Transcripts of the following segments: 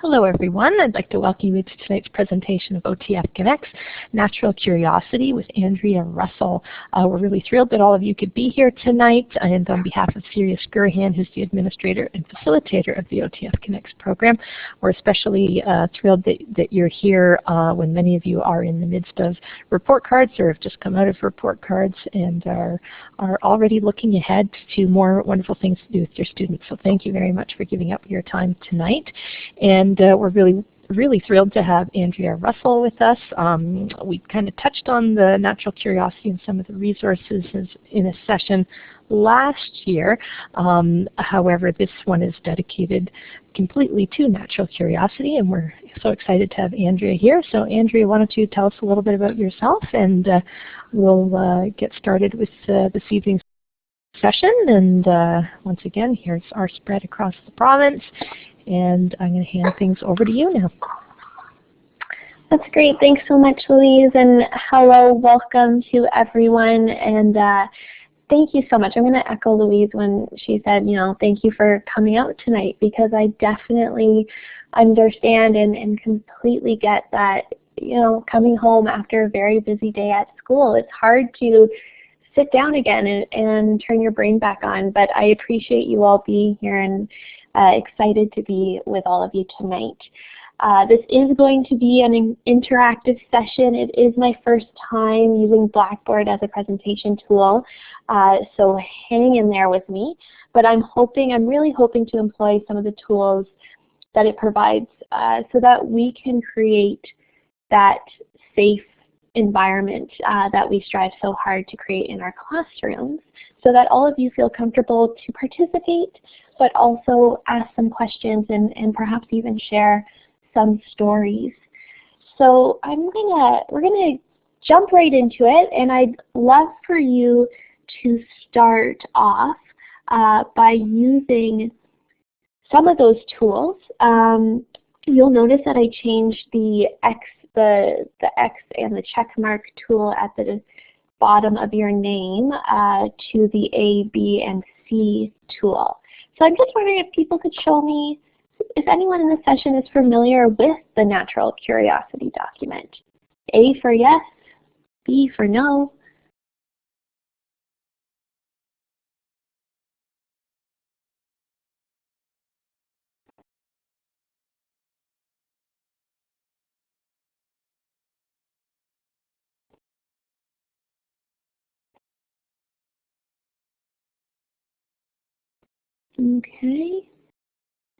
Hello everyone, I'd like to welcome you to tonight's presentation of OTF Connects, Natural Curiosity with Andrea Russell. We're really thrilled that all of you could be here tonight, and on behalf of Sirius Gurhan, who's the administrator and facilitator of the OTF Connects program, we're especially thrilled that you're here when many of you are in the midst of report cards or have just come out of report cards and are already looking ahead to more wonderful things to do with your students. So thank you very much for giving up your time tonight. And we're really thrilled to have Andrea Russell with us. We kind of touched on the natural curiosity and some of the resources in a session last year. However, this one is dedicated completely to natural curiosity, and we're so excited to have Andrea here. So Andrea, why don't you tell us a little bit about yourself, and we'll get started with this evening's session. And once again, here's our spread across the province. And I'm going to hand things over to you now. That's great. Thanks so much, Louise. And hello, welcome to everyone. And thank you so much. I'm going to echo Louise when she said, thank you for coming out tonight, because I definitely understand and completely get that, coming home after a very busy day at school, it's hard to sit down again and turn your brain back on. But I appreciate you all being here and excited to be with all of you tonight. This is going to be an interactive session. It is my first time using Blackboard as a presentation tool, so hang in there with me. But I'm really hoping to employ some of the tools that it provides so that we can create that safe environment that we strive so hard to create in our classrooms, so that all of you feel comfortable to participate, but also ask some questions and perhaps even share some stories. So we're gonna jump right into it, and I'd love for you to start off by using some of those tools. You'll notice that I changed the X and the check mark tool at the bottom of your name to the A, B, and C tool. So I'm just wondering if people could show me if anyone in this session is familiar with the natural curiosity document. A for yes, B for no.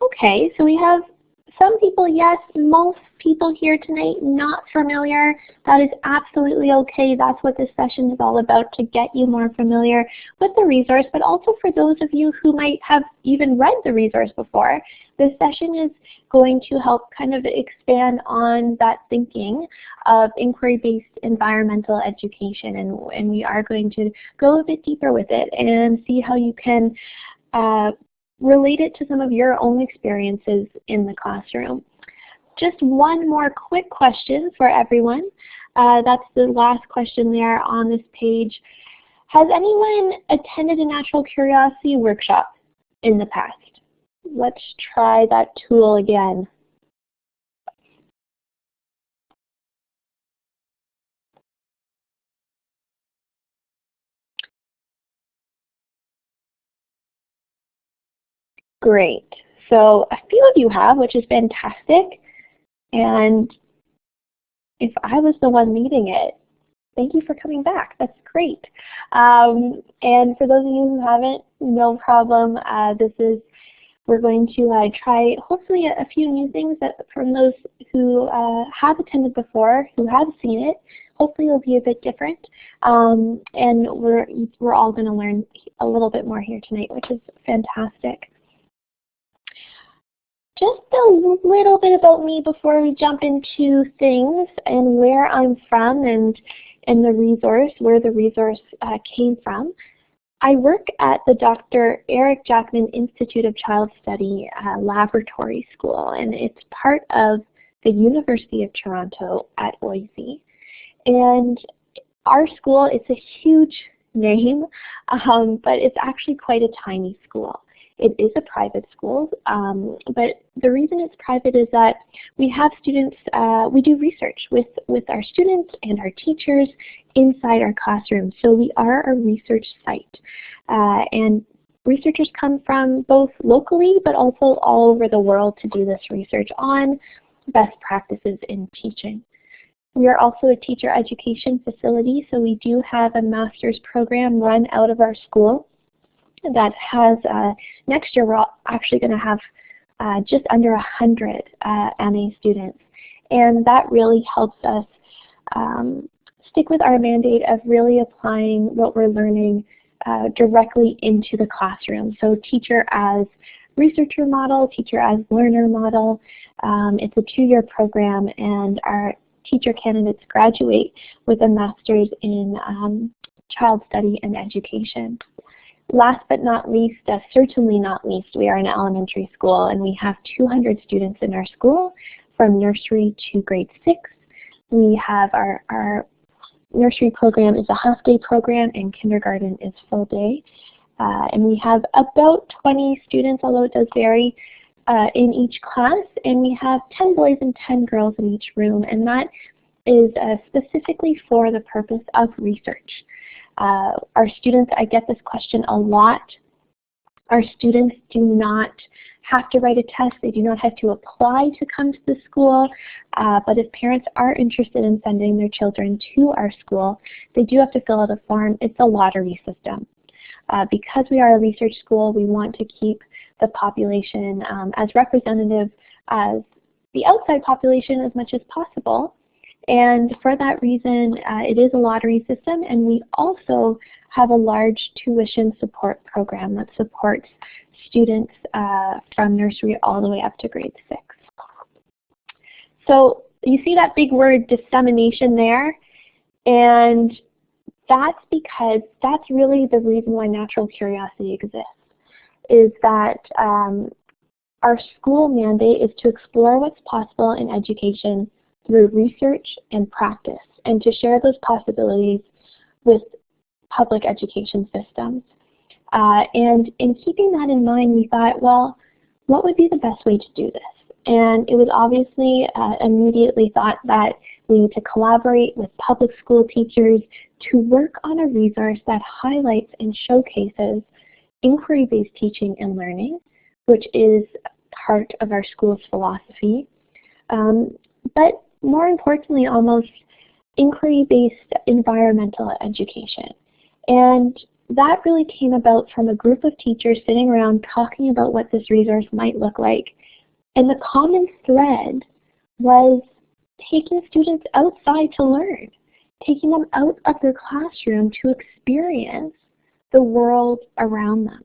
Okay, so we have some people yes, most people here tonight not familiar. That is absolutely okay. That's what this session is all about, to get you more familiar with the resource, but also for those of you who might have even read the resource before. This session is going to help kind of expand on that thinking of inquiry-based environmental education, and we are going to go a bit deeper with it and see how you can relate it to some of your own experiences in the classroom. Just one more quick question for everyone. That's the last question there on this page. Has anyone attended a natural curiosity workshop in the past? Let's try that tool again. Great. So a few of you have, which is fantastic. And if I was the one leading it, thank you for coming back. That's great. And for those of you who haven't, no problem. We're going to try hopefully a few new things that from those who have attended before, who have seen it. Hopefully it'll be a bit different. And we're all going to learn a little bit more here tonight, which is fantastic. Just a little bit about me before we jump into things and where I'm from and the resource, where the resource came from. I work at the Dr. Eric Jackman Institute of Child Study Laboratory School, and it's part of the University of Toronto at OISE. And our school, it's a huge name, but it's actually quite a tiny school. It is a private school, but the reason it's private is that we have students, we do research with our students and our teachers inside our classrooms. So we are a research site. And researchers come from both locally but also all over the world to do this research on best practices in teaching. We are also a teacher education facility, so we do have a master's program run out of our school that has, next year we're actually going to have just under 100 MA students. And that really helps us stick with our mandate of really applying what we're learning directly into the classroom. So teacher as researcher model, teacher as learner model. It's a 2-year program, and our teacher candidates graduate with a master's in child study and education. Last but not least, certainly not least, we are an elementary school, and we have 200 students in our school from nursery to grade 6. We have our nursery program is a half-day program, and kindergarten is full day. And we have about 20 students, although it does vary, in each class, and we have 10 boys and 10 girls in each room, and that is specifically for the purpose of research. Our students, I get this question a lot. Our students do not have to write a test. They do not have to apply to come to the school, but if parents are interested in sending their children to our school, they do have to fill out a form. It's a lottery system. Because we are a research school, we want to keep the population as representative as the outside population as much as possible. And for that reason, it is a lottery system, and we also have a large tuition support program that supports students from nursery all the way up to grade 6. So you see that big word dissemination there, and that's because that's really the reason why natural curiosity exists, is that our school mandate is to explore what's possible in education through research and practice, and to share those possibilities with public education systems. And in keeping that in mind, we thought, well, what would be the best way to do this? And it was obviously immediately thought that we need to collaborate with public school teachers to work on a resource that highlights and showcases inquiry-based teaching and learning, which is part of our school's philosophy. But more importantly, almost inquiry-based environmental education. And that really came about from a group of teachers sitting around talking about what this resource might look like. And the common thread was taking students outside to learn, taking them out of their classroom to experience the world around them,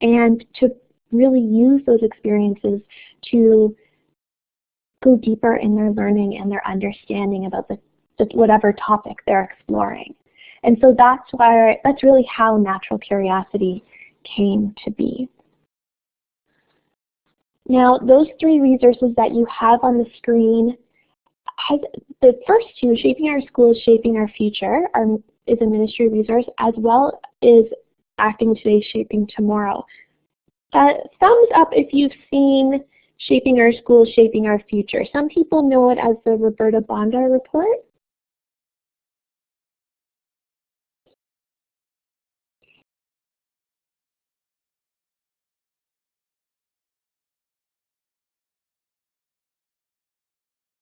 and to really use those experiences to go deeper in their learning and their understanding about whatever topic they're exploring. And so that's really how natural curiosity came to be. Now, those 3 resources that you have on the screen, the first 2, Shaping Our Schools, Shaping Our Future, is a ministry resource, as well as Acting Today, Shaping Tomorrow. Thumbs up if you've seen Shaping Our Schools, Shaping Our Future. Some people know it as the Roberta Bondar Report.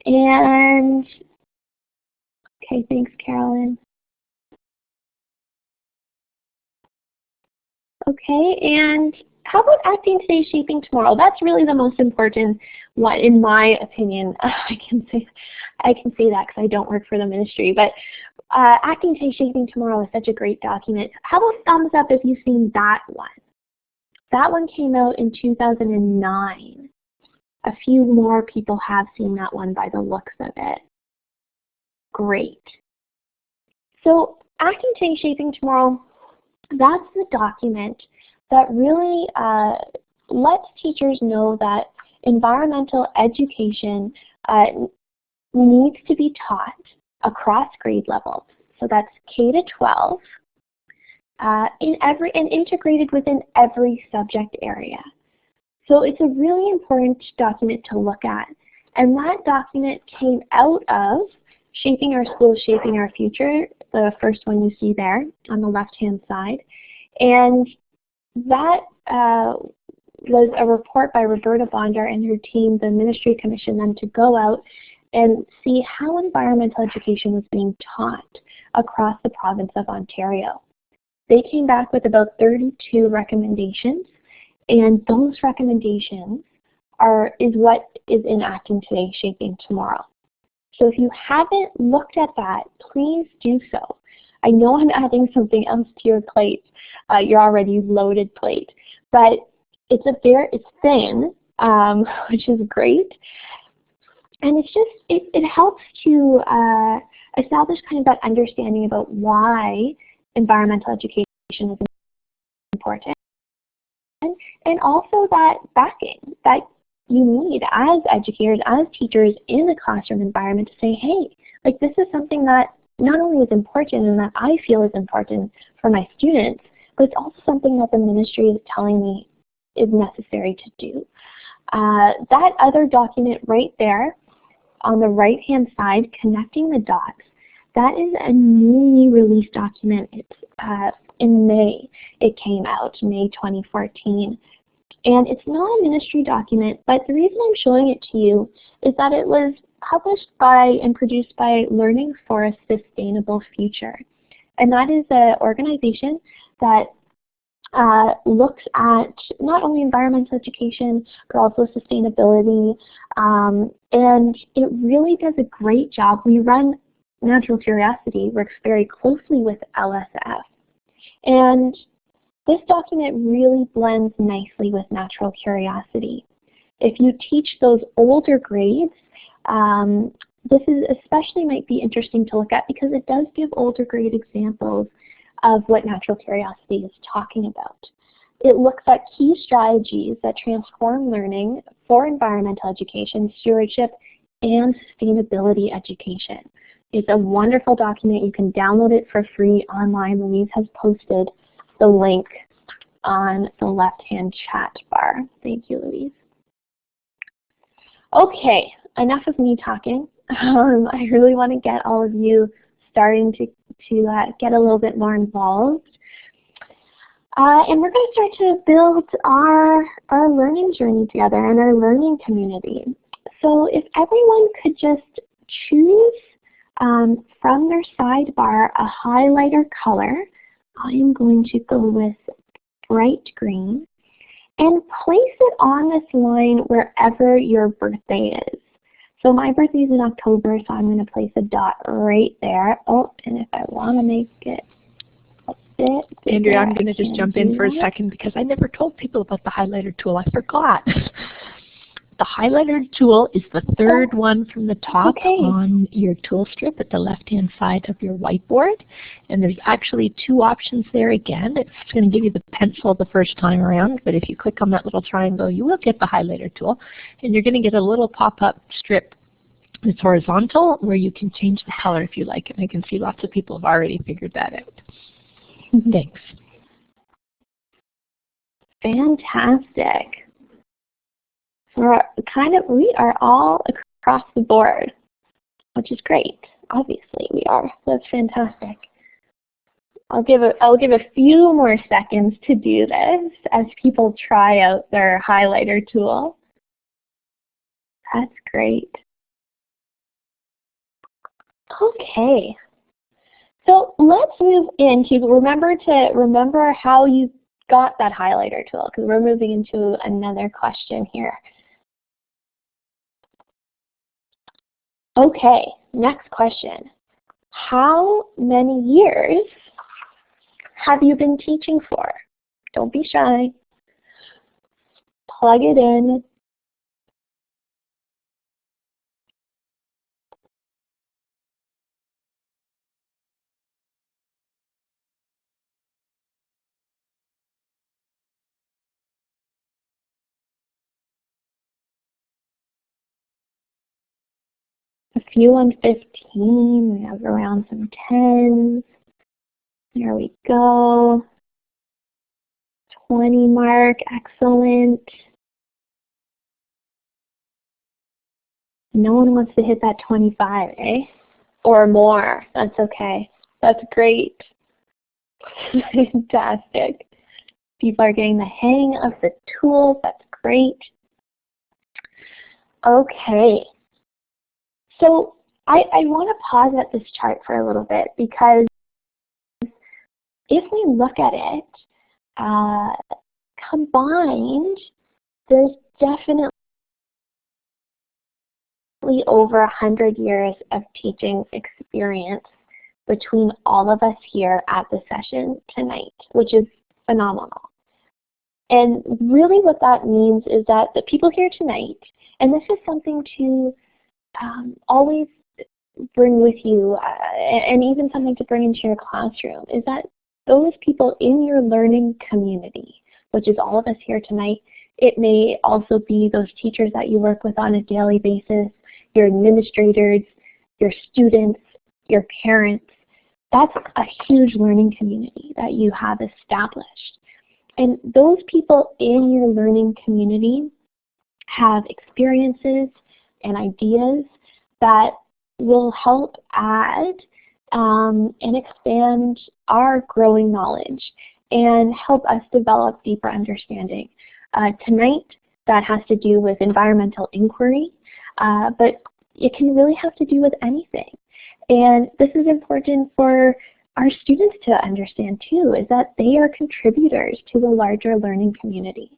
And, okay, thanks, Carolyn. Okay, and how about Acting Today, Shaping Tomorrow? That's really the most important one, in my opinion. I can say that because I don't work for the ministry, but Acting Today, Shaping Tomorrow is such a great document. How about thumbs up if you've seen that one? That one came out in 2009. A few more people have seen that one by the looks of it. Great. So Acting Today, Shaping Tomorrow, that's the document that really lets teachers know that environmental education needs to be taught across grade levels. So that's K to 12, and integrated within every subject area. So it's a really important document to look at. And that document came out of Shaping Our Schools, Shaping Our Future, the first one you see there on the left-hand side. And that was a report by Roberta Bondar and her team. The ministry commissioned them to go out and see how environmental education was being taught across the province of Ontario. They came back with about 32 recommendations, and those recommendations is what is enacting today, Shaping Tomorrow. So if you haven't looked at that, please do so. I know I'm adding something else to your plate, your already loaded plate, but it's thin, which is great, and it helps to establish kind of that understanding about why environmental education is important, and also that backing that you need as educators, as teachers in the classroom environment to say, hey, like this is something that not only is important and that I feel is important for my students, but it's also something that the ministry is telling me is necessary to do. That other document right there on the right-hand side, Connecting the Dots, that is a newly released document. It's in May. It came out, May 2014. And it's not a ministry document, but the reason I'm showing it to you is that it was published by and produced by Learning for a Sustainable Future. And that is an organization that looks at not only environmental education, but also sustainability. And it really does a great job. We run Natural Curiosity, works very closely with LSF. And this document really blends nicely with Natural Curiosity. If you teach those older grades, this is especially might be interesting to look at because it does give older grade examples of what Natural Curiosity is talking about. It looks at key strategies that transform learning for environmental education, stewardship, and sustainability education. It's a wonderful document. You can download it for free online. Louise has posted the link on the left-hand chat bar. Thank you, Louise. Okay, enough of me talking. I really want to get all of you starting to get a little bit more involved. And we're going to start to build our learning journey together and our learning community. So if everyone could just choose from their sidebar a highlighter color, I am going to go with bright green, and place it on this line wherever your birthday is. So my birthday is in October, so I'm going to place a dot right there. Oh, and if I want to make it a bit bigger, Andrea, I'm going to just jump in for a second because I never told people about the highlighter tool. I forgot. The highlighter tool is the third one from the top on your tool strip at the left-hand side of your whiteboard. And there's actually two options there again. It's going to give you the pencil the first time around, but if you click on that little triangle, you will get the highlighter tool. And you're going to get a little pop-up strip that's horizontal where you can change the color if you like. And I can see lots of people have already figured that out. Thanks. Fantastic. We are all across the board, which is great. Obviously, we are. That's fantastic. I'll give a few more seconds to do this as people try out their highlighter tool. That's great. Okay. So let's move into remember how you got that highlighter tool, because we're moving into another question here. Okay, next question. How many years have you been teaching for? Don't be shy. Plug it in. A few on 15, we have around some 10s. There we go. 20 mark, excellent. No one wants to hit that 25, eh? Or more, that's okay. That's great. Fantastic. People are getting the hang of the tools, that's great. Okay, so I want to pause at this chart for a little bit, because if we look at it combined, there's definitely over 100 years of teaching experience between all of us here at the session tonight, which is phenomenal. And really what that means is that the people here tonight, and this is something to always bring with you, and even something to bring into your classroom, is that those people in your learning community, which is all of us here tonight, it may also be those teachers that you work with on a daily basis, your administrators, your students, your parents. That's a huge learning community that you have established. And those people in your learning community have experiences and ideas that will help add and expand our growing knowledge and help us develop deeper understanding. Tonight, that has to do with environmental inquiry, but it can really have to do with anything. And this is important for our students to understand too, is that they are contributors to the larger learning community,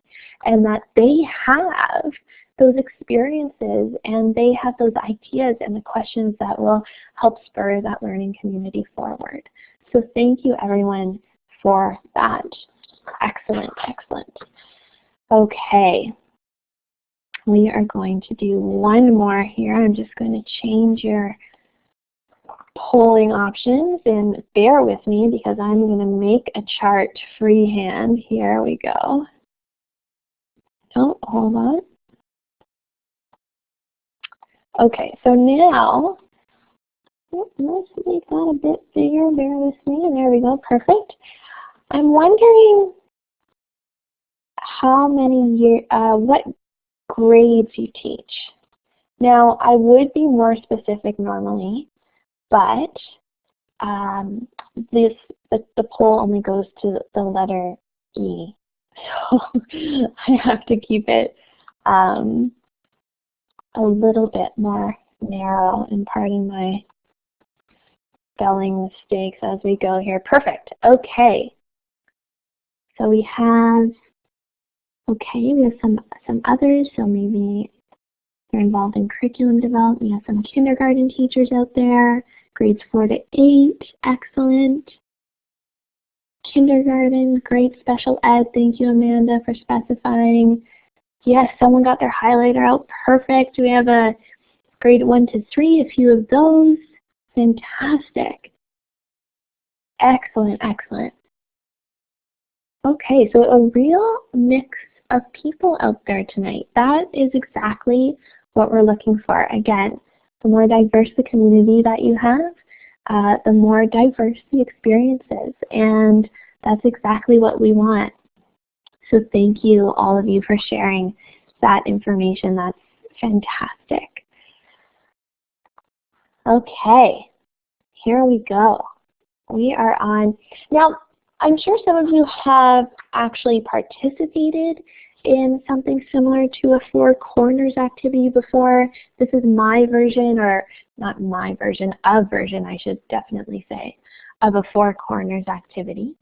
and that they have those experiences and they have those ideas and the questions that will help spur that learning community forward. So thank you everyone for that. Excellent, excellent. Okay, we are going to do one more here. I'm just going to change your polling options, and bear with me because I'm going to make a chart freehand. Here we go. Oh, hold on. Okay, so now, let's make that a bit bigger. Bear with me. There we go. Perfect. I'm wondering how many years, what grades you teach. Now, I would be more specific normally, but the poll only goes to the letter E. So I have to keep it a little bit more narrow, and pardon my spelling mistakes as we go here. Perfect. Okay. So we have, we have some others, so maybe they're involved in curriculum development. We have some kindergarten teachers out there, grades 4 to 8, excellent. Kindergarten, great. Special ed, thank you Amanda for specifying. Yes, someone got their highlighter out, perfect. We have a grade 1 to 3, a few of those. Fantastic. Excellent, excellent. Okay, so a real mix of people out there tonight. That is exactly what we're looking for. Again, the more diverse the community that you have, the more diverse the experiences, and that's exactly what we want. So thank you, all of you, for sharing that information. That's fantastic. Okay, here we go. We are on. Now, I'm sure some of you have actually participated in something similar to a Four Corners activity before. This is my version, or not my version, a version I should definitely say, of a Four Corners activity.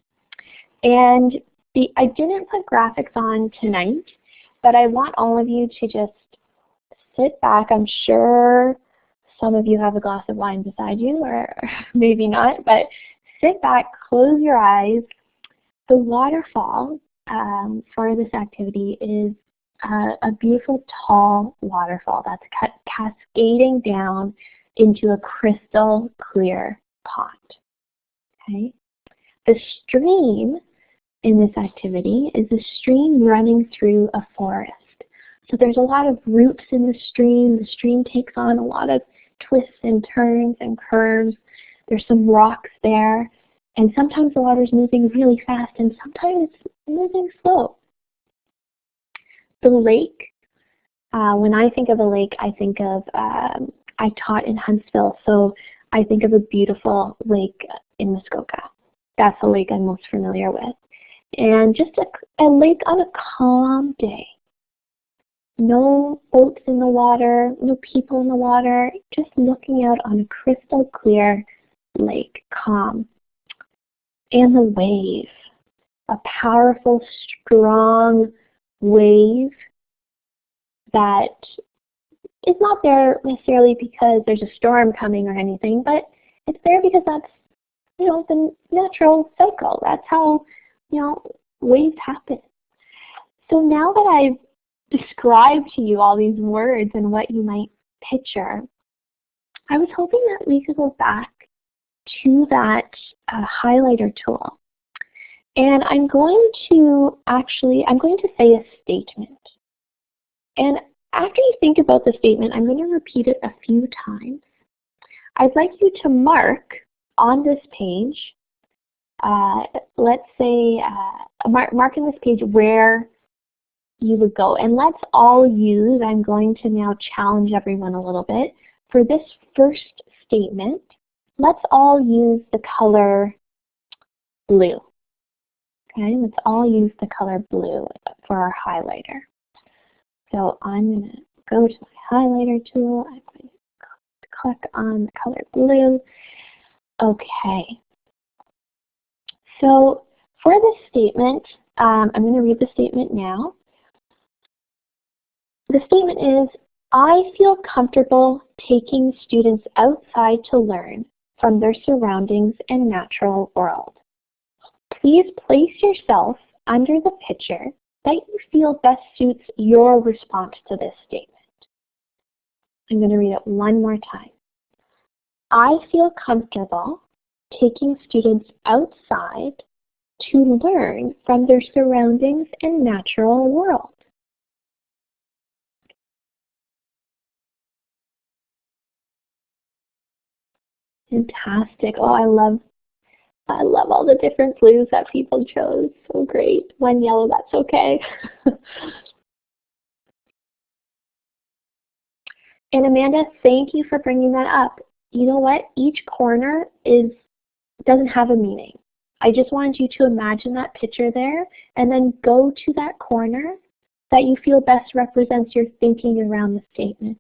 And I didn't put graphics on tonight, but I want all of you to just sit back. I'm sure some of you have a glass of wine beside you, or maybe not, but sit back, close your eyes. The waterfall for this activity is a beautiful tall waterfall that's cascading down into a crystal clear pond. Okay? The stream in this activity is a stream running through a forest. So there's a lot of roots in the stream. The stream takes on a lot of twists and turns and curves. There's some rocks there. And sometimes the water is moving really fast and sometimes it's moving slow. The lake, when I think of a lake, I think of, I taught in Huntsville, so I think of a beautiful lake in Muskoka. That's the lake I'm most familiar with. And just a lake on a calm day. No boats in the water, no people in the water, just looking out on a crystal clear lake, calm. And the wave, a powerful, strong wave that is not there necessarily because there's a storm coming or anything, but it's there because that's, the natural cycle. That's how, waves happen. So now that I've described to you all these words and what you might picture, I was hoping that we could go back to that highlighter tool. And I'm going to say a statement. And after you think about the statement, I'm going to repeat it a few times. I'd like you to mark on this page, let's say, mark on this page where you would go. And let's all use, I'm going to now challenge everyone a little bit. For this first statement, let's all use the color blue. Okay, let's all use the color blue for our highlighter. So I'm going to go to my highlighter tool. I'm going to click on the color blue. Okay. So for this statement, I'm going to read the statement now. The statement is, I feel comfortable taking students outside to learn from their surroundings and natural world. Please place yourself under the picture that you feel best suits your response to this statement. I'm going to read it one more time. I feel comfortable taking students outside to learn from their surroundings and natural world. Fantastic. Oh, I love all the different blues that people chose. So great. One yellow, that's okay. And Amanda, thank you for bringing that up. You know what? Each corner doesn't have a meaning. I just wanted you to imagine that picture there and then go to that corner that you feel best represents your thinking around the statement.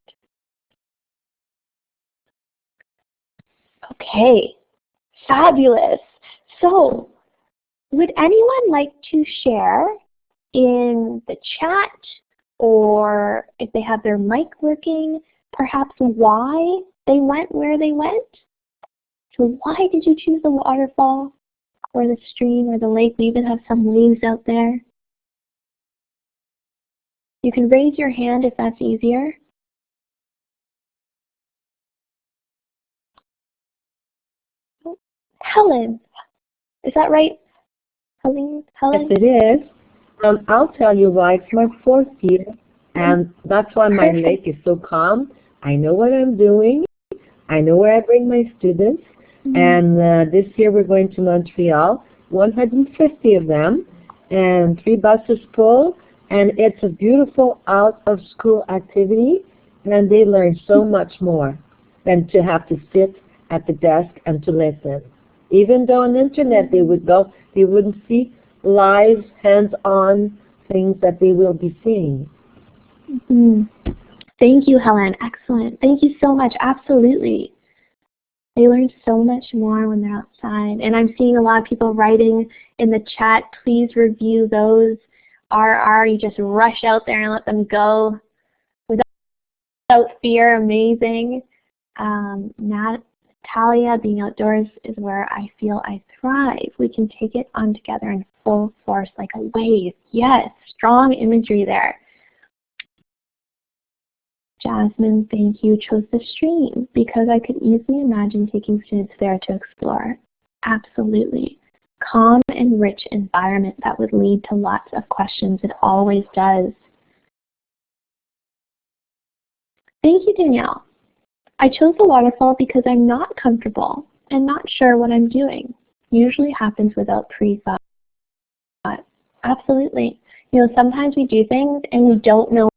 Okay, fabulous. So, would anyone like to share in the chat, or if they have their mic working, perhaps why they went where they went? So why did you choose the waterfall or the stream or the lake? We even have some waves out there. You can raise your hand if that's easier. Helen, is that right? Helen? Yes, it is. I'll tell you why. It's my 4th year, and that's why my lake is so calm. I know what I'm doing. I know where I bring my students. And this year we're going to Montreal, 150 of them, and 3 buses full. And it's a beautiful out-of-school activity, and they learn so much more than to have to sit at the desk and to listen. Even though on the internet they wouldn't see live, hands-on things that they will be seeing. Thank you, Helen. Excellent. Thank you so much. Absolutely. They learn so much more when they're outside. And I'm seeing a lot of people writing in the chat. Please review those. You just rush out there and let them go without fear. Amazing. Natalia, being outdoors is where I feel I thrive. We can take it on together in full force like a wave. Yes, strong imagery there. Jasmine, thank you, chose the stream because I could easily imagine taking students there to explore. Absolutely. Calm and rich environment that would lead to lots of questions. It always does. Thank you, Danielle. I chose the waterfall because I'm not comfortable and not sure what I'm doing. usually happens without pre-thought. Absolutely. You know, sometimes we do things and we don't know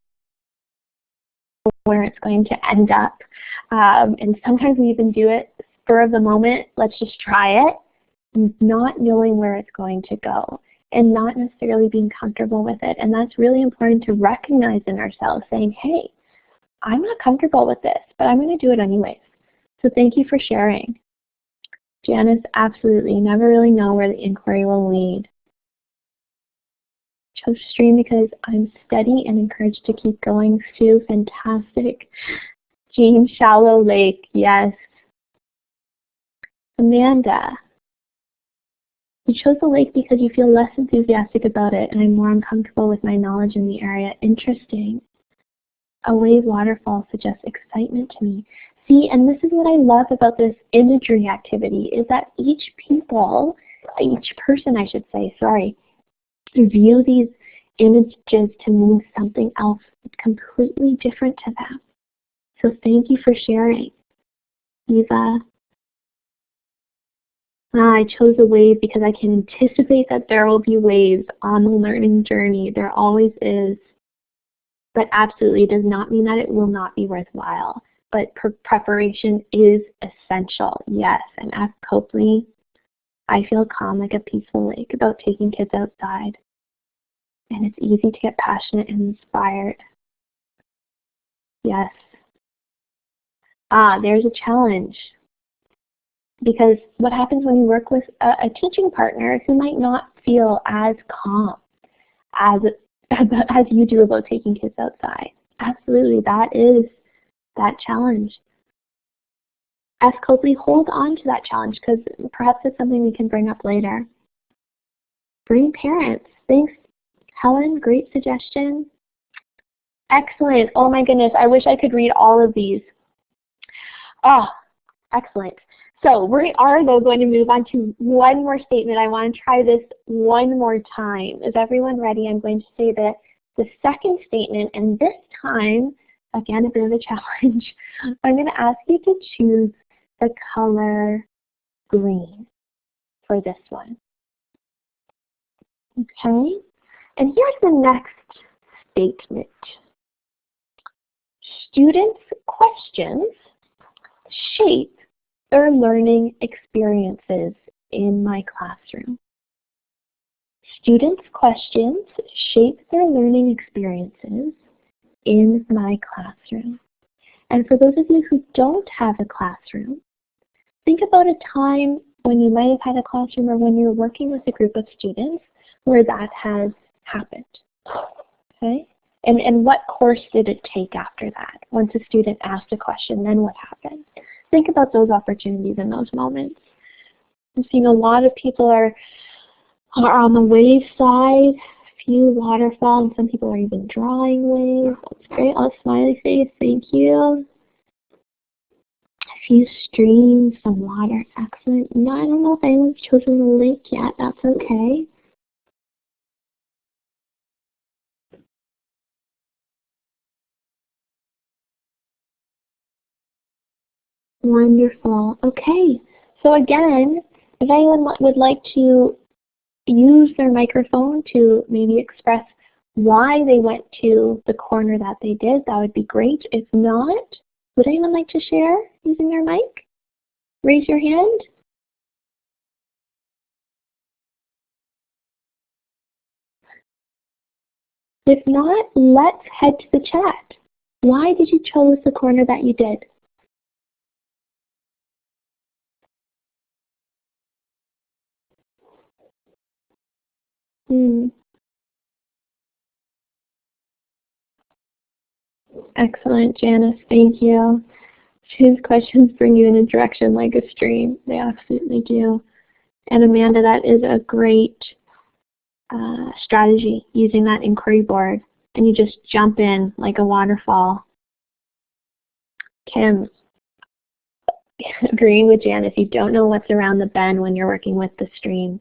where it's going to end up. And sometimes we even do it spur of the moment, let's just try it, not knowing where it's going to go and not necessarily being comfortable with it. And that's really important to recognize in ourselves, saying, hey, I'm not comfortable with this, but I'm going to do it anyways. So thank you for sharing. Janice, absolutely. You never really know where the inquiry will lead. Chose stream because I'm steady and encouraged to keep going. Sue, fantastic. Jean, shallow lake, yes. Amanda, you chose the lake because you feel less enthusiastic about it and I'm more uncomfortable with my knowledge in the area. Interesting. A wave waterfall suggests excitement to me. See, and this is what I love about this imagery activity, is that each person, I should say, sorry, view these images to mean something else completely different to them. So thank you for sharing. Eva. I chose a wave because I can anticipate that there will be waves on the learning journey. There always is. But absolutely does not mean that it will not be worthwhile. But preparation is essential, yes. And as Copley, I feel calm like a peaceful lake about taking kids outside. And it's easy to get passionate and inspired. Yes. There's a challenge. Because what happens when you work with a teaching partner who might not feel as calm as you do about taking kids outside? Absolutely, that is that challenge. As Copley, hold on to that challenge because perhaps it's something we can bring up later. Bring parents. Thanks, Helen. Great suggestion. Excellent. Oh my goodness, I wish I could read all of these. Oh, excellent. So we are, though, going to move on to one more statement. I want to try this one more time. Is everyone ready? I'm going to say the second statement, and this time, again, a bit of a challenge. I'm going to ask you to choose the color green for this one. Okay? And here's the next statement. Students' questions shape their learning experiences in my classroom. Students' questions shape their learning experiences in my classroom. And for those of you who don't have a classroom, think about a time when you might have had a classroom or when you're working with a group of students where that has happened. Okay? And what course did it take after that? Once a student asked a question, then what happened? Think about those opportunities in those moments. I'm seeing a lot of people are on the wave side, a few waterfall, and some people are even drawing waves. That's great. Oh, smiley face, thank you. A few streams, some water, excellent. No, I don't know if anyone's chosen the lake yet. That's okay. Wonderful. Okay. So again, if anyone would like to use their microphone to maybe express why they went to the corner that they did, that would be great. If not, would anyone like to share using their mic? Raise your hand. If not, let's head to the chat. Why did you choose the corner that you did? Excellent, Janice. Thank you. Choose questions bring you in a direction like a stream. They absolutely do. And Amanda, that is a great strategy, using that inquiry board. And you just jump in like a waterfall. Kim, agreeing with Janice, you don't know what's around the bend when you're working with the stream.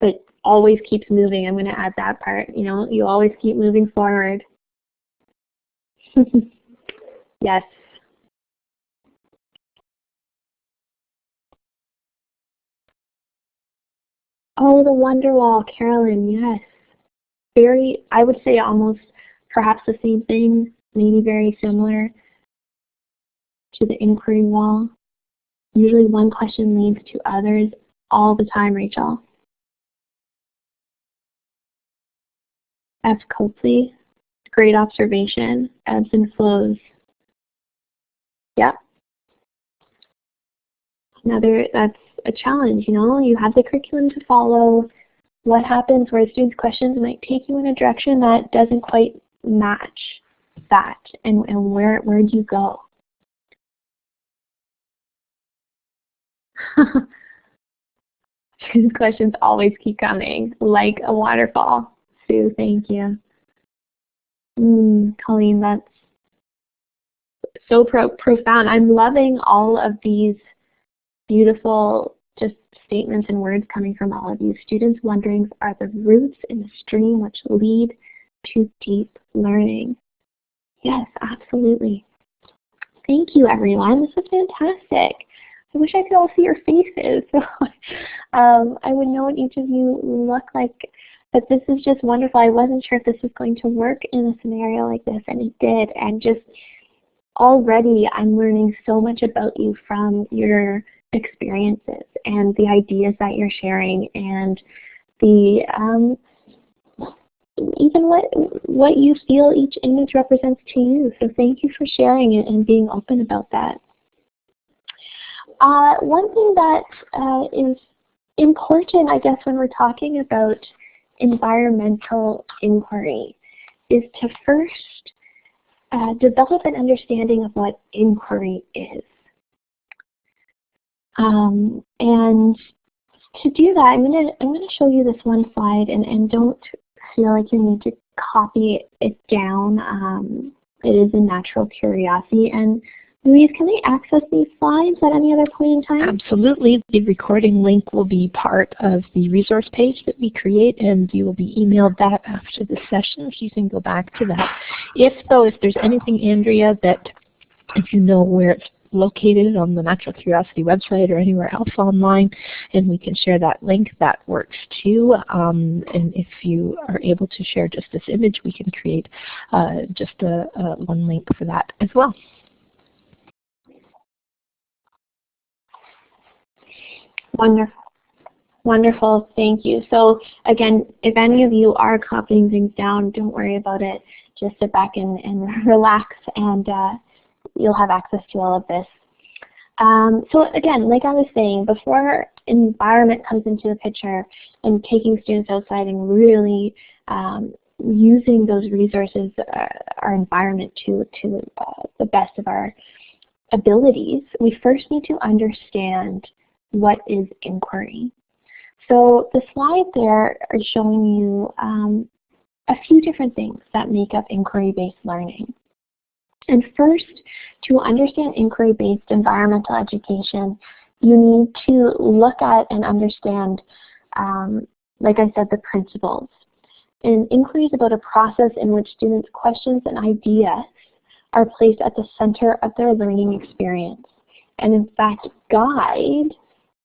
But always keeps moving. I'm going to add that part. You know, you always keep moving forward. Yes. Oh, the wonder wall, Carolyn, yes. Very, I would say almost perhaps the same thing, maybe very similar to the inquiry wall. Usually one question leads to others all the time, Rachel. F. Copley, great observation, ebbs and flows. Yep. Another, that's a challenge, you know, you have the curriculum to follow. What happens where students' questions might take you in a direction that doesn't quite match that, and where do you go? Students' questions always keep coming, like a waterfall. Sue, thank you. Colleen, that's so profound. I'm loving all of these beautiful just statements and words coming from all of you. Students' wonderings are the roots in the stream which lead to deep learning. Yes, absolutely. Thank you, everyone. This was fantastic. I wish I could all see your faces. I would know what each of you look like, but this is just wonderful. I wasn't sure if this was going to work in a scenario like this, and it did. And just already I'm learning so much about you from your experiences and the ideas that you're sharing, and the even what you feel each image represents to you. So thank you for sharing it and being open about that. One thing that is important, I guess, when we're talking about environmental inquiry is to first develop an understanding of what inquiry is. And to do that, I'm gonna show you this one slide, and don't feel like you need to copy it down. It is a natural curiosity. And Louise, can I access these slides at any other point in time? Absolutely. The recording link will be part of the resource page that we create, and you will be emailed that after the session, so you can go back to that. If there's anything, Andrea, that if you know where it's located on the Natural Curiosity website or anywhere else online, and we can share that link, that works too. And if you are able to share just this image, we can create just one link for that as well. Wonderful. Wonderful, thank you. So again, if any of you are copying things down, don't worry about it. Just sit back and relax, and you'll have access to all of this. So again, like I was saying, before environment comes into the picture and taking students outside and really using those resources, our environment to the best of our abilities, we first need to understand what is inquiry. So the slide there is showing you a few different things that make up inquiry-based learning. And first, to understand inquiry-based environmental education, you need to look at and understand, like I said, the principles. And inquiry is about a process in which students' questions and ideas are placed at the center of their learning experience, and in fact guide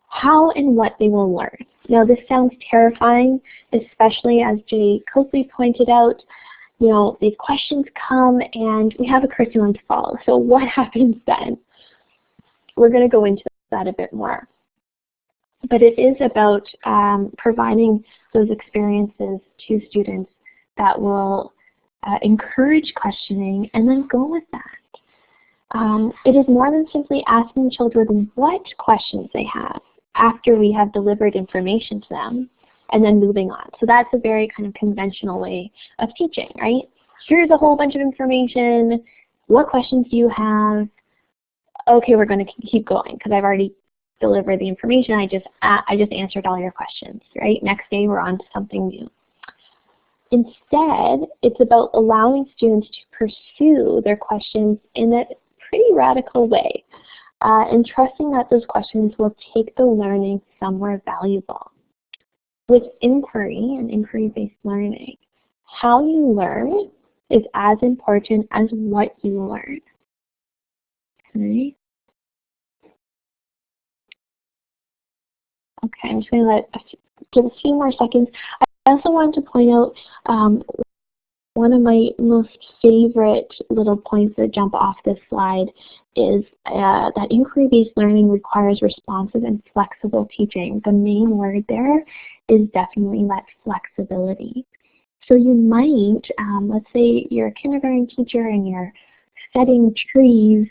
how and what they will learn. Now this sounds terrifying, especially as Jay Copley pointed out, you know, these questions come and we have a curriculum to follow. So what happens then? We're going to go into that a bit more. But it is about providing those experiences to students that will encourage questioning and then go with that. It is more than simply asking children what questions they have after we have delivered information to them and then moving on. So that's a very kind of conventional way of teaching, right? Here's a whole bunch of information. What questions do you have? Okay, we're going to keep going because I've already delivered the information. I just answered all your questions, right? Next day we're on to something new. Instead, it's about allowing students to pursue their questions in a pretty radical way, and trusting that those questions will take the learning somewhere valuable. With inquiry and inquiry-based learning, how you learn is as important as what you learn. Okay. Okay, I'm just going to let give a few more seconds. I also wanted to point out one of my most favorite little points that jump off this slide is that inquiry-based learning requires responsive and flexible teaching. The main word there is definitely that flexibility. So you might, let's say you're a kindergarten teacher and you're studying trees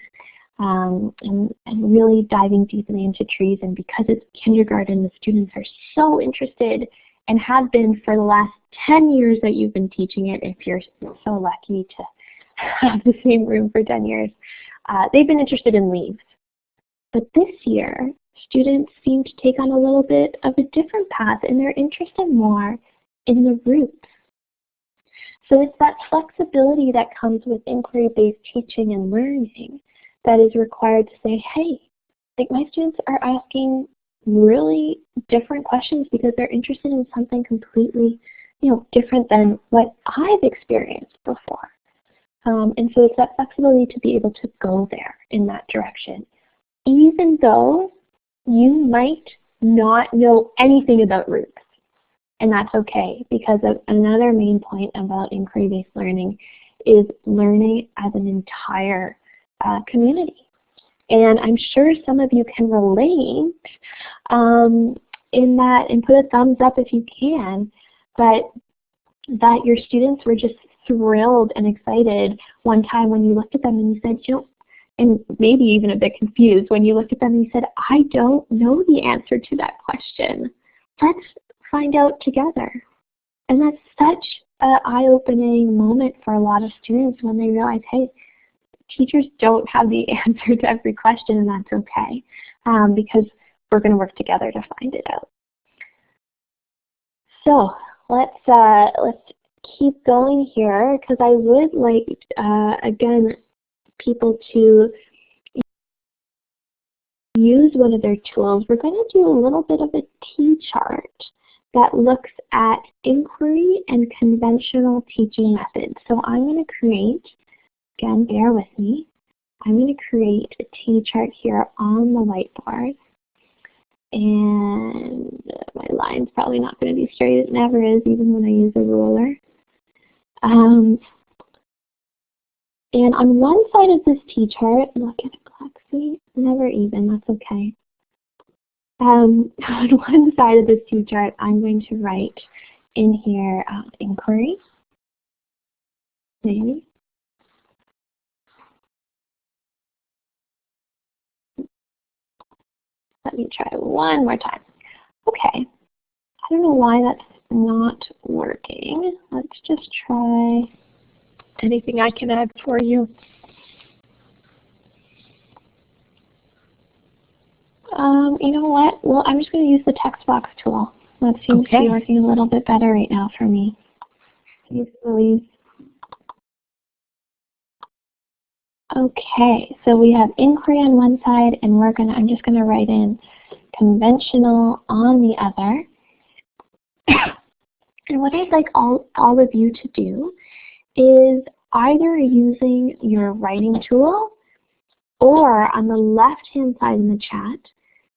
and really diving deeply into trees, and because it's kindergarten, the students are so interested and have been for the last 10 years that you've been teaching it, if you're so lucky to have the same room for 10 years. They've been interested in leaves. But this year, students seem to take on a little bit of a different path, and they're interested more in the roots. So it's that flexibility that comes with inquiry-based teaching and learning that is required to say, hey, like my students are asking really different questions because they're interested in something completely, different than what I've experienced before. And so it's that flexibility to be able to go there in that direction, even though you might not know anything about roots. And that's okay, because another main point about inquiry-based learning is learning as an entire community. And I'm sure some of you can relate in that, and put a thumbs up if you can, but that your students were just thrilled and excited one time when you looked at them and you said, and maybe even a bit confused when you looked at them and you said, I don't know the answer to that question. Let's find out together. And that's such an eye-opening moment for a lot of students when they realize, hey, teachers don't have the answer to every question, and that's okay, because we're going to work together to find it out. So let's keep going here, because I would like, again, people to use one of their tools. We're going to do a little bit of a T-chart that looks at inquiry and conventional teaching methods. So I'm going to create, again, bear with me, I'm going to create a T-chart here on the whiteboard. And my line's probably not going to be straight. It never is, even when I use a ruler. And on one side of this T-chart, look at Plexi, never even, that's okay. On one side of this T-chart, I'm going to write in here inquiry, maybe. Let me try one more time. Okay, I don't know why that's not working. Let's just try. Anything I can add for you? You know what? Well, I'm just going to use the text box tool. That seems to be working a little bit better right now for me. Okay, so we have inquiry on one side, and I'm just going to write in conventional on the other. And what I'd like all of you to do is either using your writing tool, or on the left-hand side in the chat,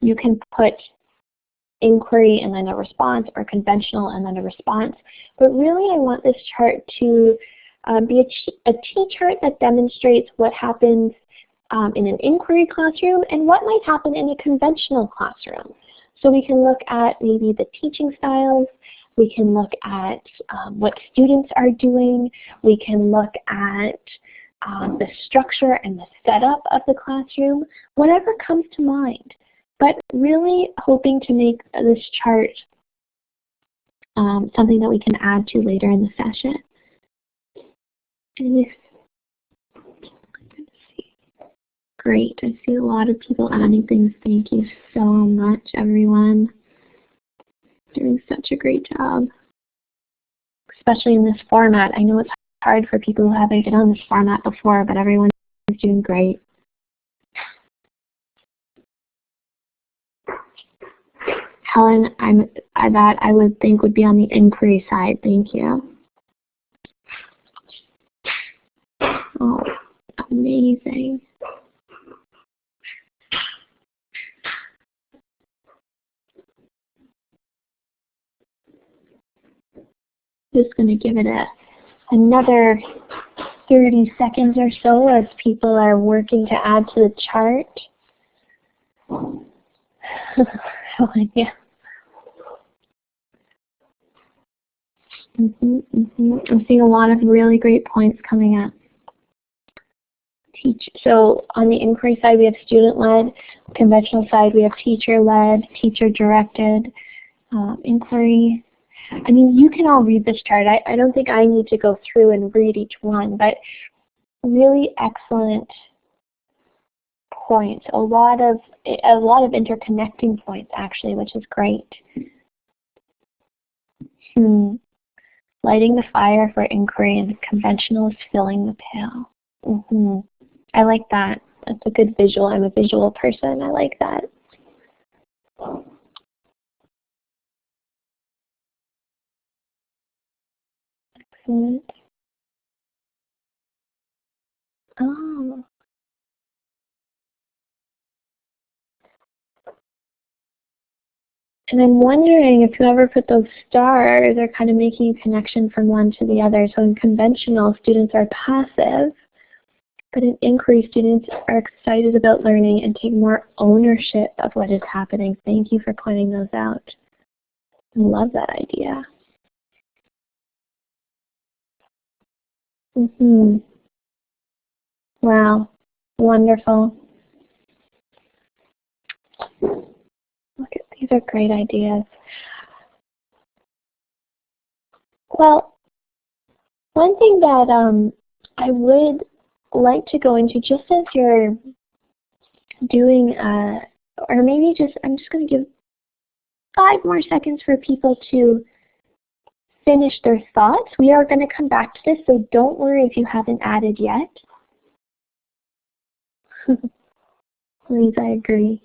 you can put inquiry and then a response, or conventional and then a response. But really, I want this chart to be a T-chart that demonstrates what happens in an inquiry classroom and what might happen in a conventional classroom. So we can look at maybe the teaching styles, we can look at what students are doing, we can look at the structure and the setup of the classroom, whatever comes to mind. But really hoping to make this chart something that we can add to later in the session. And great, I see a lot of people adding things. Thank you so much, everyone. Doing such a great job, especially in this format. I know it's hard for people who haven't been on this format before, but everyone is doing great. Helen, that I would think would be on the inquiry side. Thank you. Oh, amazing. Just going to give it another 30 seconds or so as people are working to add to the chart. Yeah. I'm seeing a lot of really great points coming up. So on the inquiry side, we have student-led. Conventional side, we have teacher-led, teacher-directed inquiry. I mean, you can all read this chart. I don't think I need to go through and read each one, but really excellent points. A lot of interconnecting points, actually, which is great. Lighting the fire for inquiry, and conventional is filling the pail. I like that. That's a good visual. I'm a visual person. I like that. Excellent. Oh. And I'm wondering if whoever put those stars are kind of making a connection from one to the other. So in conventional, students are passive, but in inquiry, students are excited about learning and take more ownership of what is happening. Thank you for pointing those out. I love that idea. Wow, wonderful. Look at these are great ideas. Well, one thing that I would like to go into, just as you're doing, or maybe I'm just going to give 5 more seconds for people to finish their thoughts. We are going to come back to this, so don't worry if you haven't added yet. Please, I agree.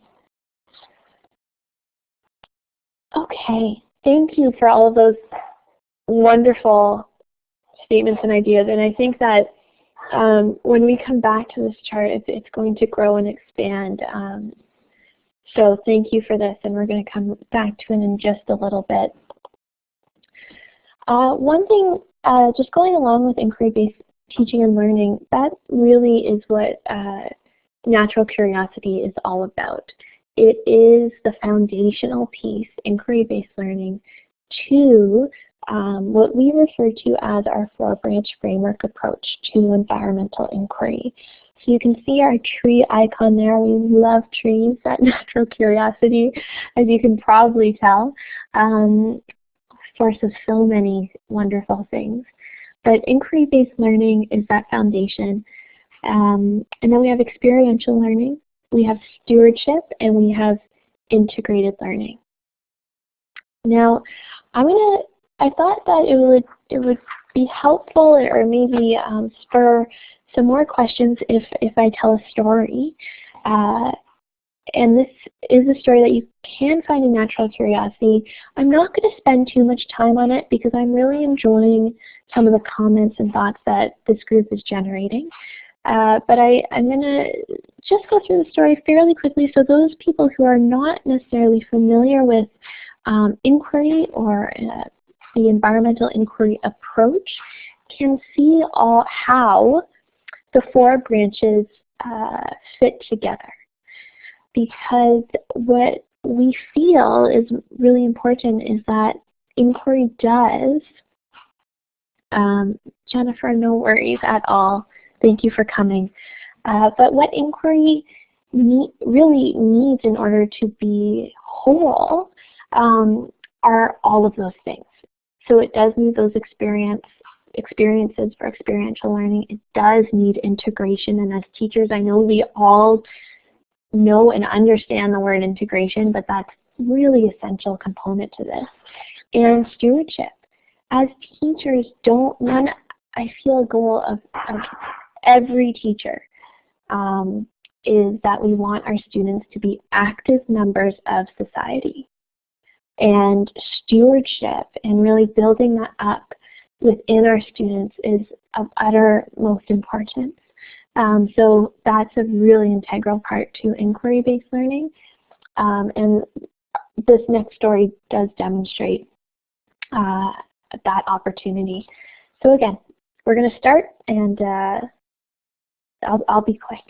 Okay, thank you for all of those wonderful statements and ideas. And I think that when we come back to this chart, it's going to grow and expand. So thank you for this, and we're going to come back to it in just a little bit. One thing, just going along with inquiry-based teaching and learning, that really is what natural curiosity is all about. It is the foundational piece, inquiry-based learning, to what we refer to as our 4-branch framework approach to environmental inquiry. So you can see our tree icon there. We love trees at Natural Curiosity, as you can probably tell. Source of so many wonderful things. But inquiry-based learning is that foundation. And then we have experiential learning, we have stewardship, and we have integrated learning. Now, I thought that it would be helpful, or maybe spur some more questions if I tell a story. And this is a story that you can find in Natural Curiosity. I'm not going to spend too much time on it because I'm really enjoying some of the comments and thoughts that this group is generating. But I'm going to just go through the story fairly quickly, so those people who are not necessarily familiar with inquiry or the environmental inquiry approach can see how the 4 branches fit together. Because what we feel is really important is that inquiry does, Jennifer, no worries at all. Thank you for coming. But what inquiry really needs in order to be whole are all of those things. So it does need those experiences for experiential learning. It does need integration, and as teachers, I know we all know and understand the word integration, but that's really essential component to this. And stewardship. As teachers, I feel a goal of every teacher is that we want our students to be active members of society. And stewardship and really building that up within our students is of uttermost importance. So that's a really integral part to inquiry-based learning. And this next story does demonstrate that opportunity. So again, we're going to start, and I'll be quick.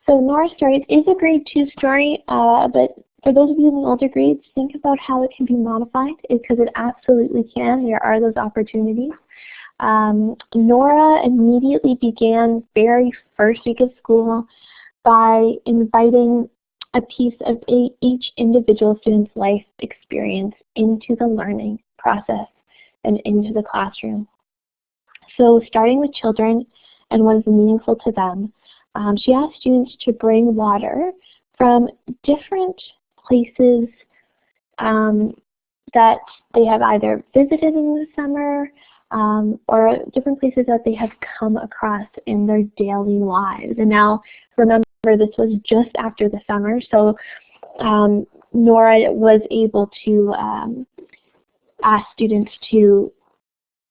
So Nora's story is a grade 2 story, but for those of you in the older grades, think about how it can be modified, because it absolutely can. There are those opportunities. Nora immediately began very first week of school by inviting a piece of each individual student's life experience into the learning process and into the classroom. So starting with children and what is meaningful to them, she asked students to bring water from different places that they have either visited in the summer or different places that they have come across in their daily lives. And now, remember, this was just after the summer, so Nora was able to ask students to,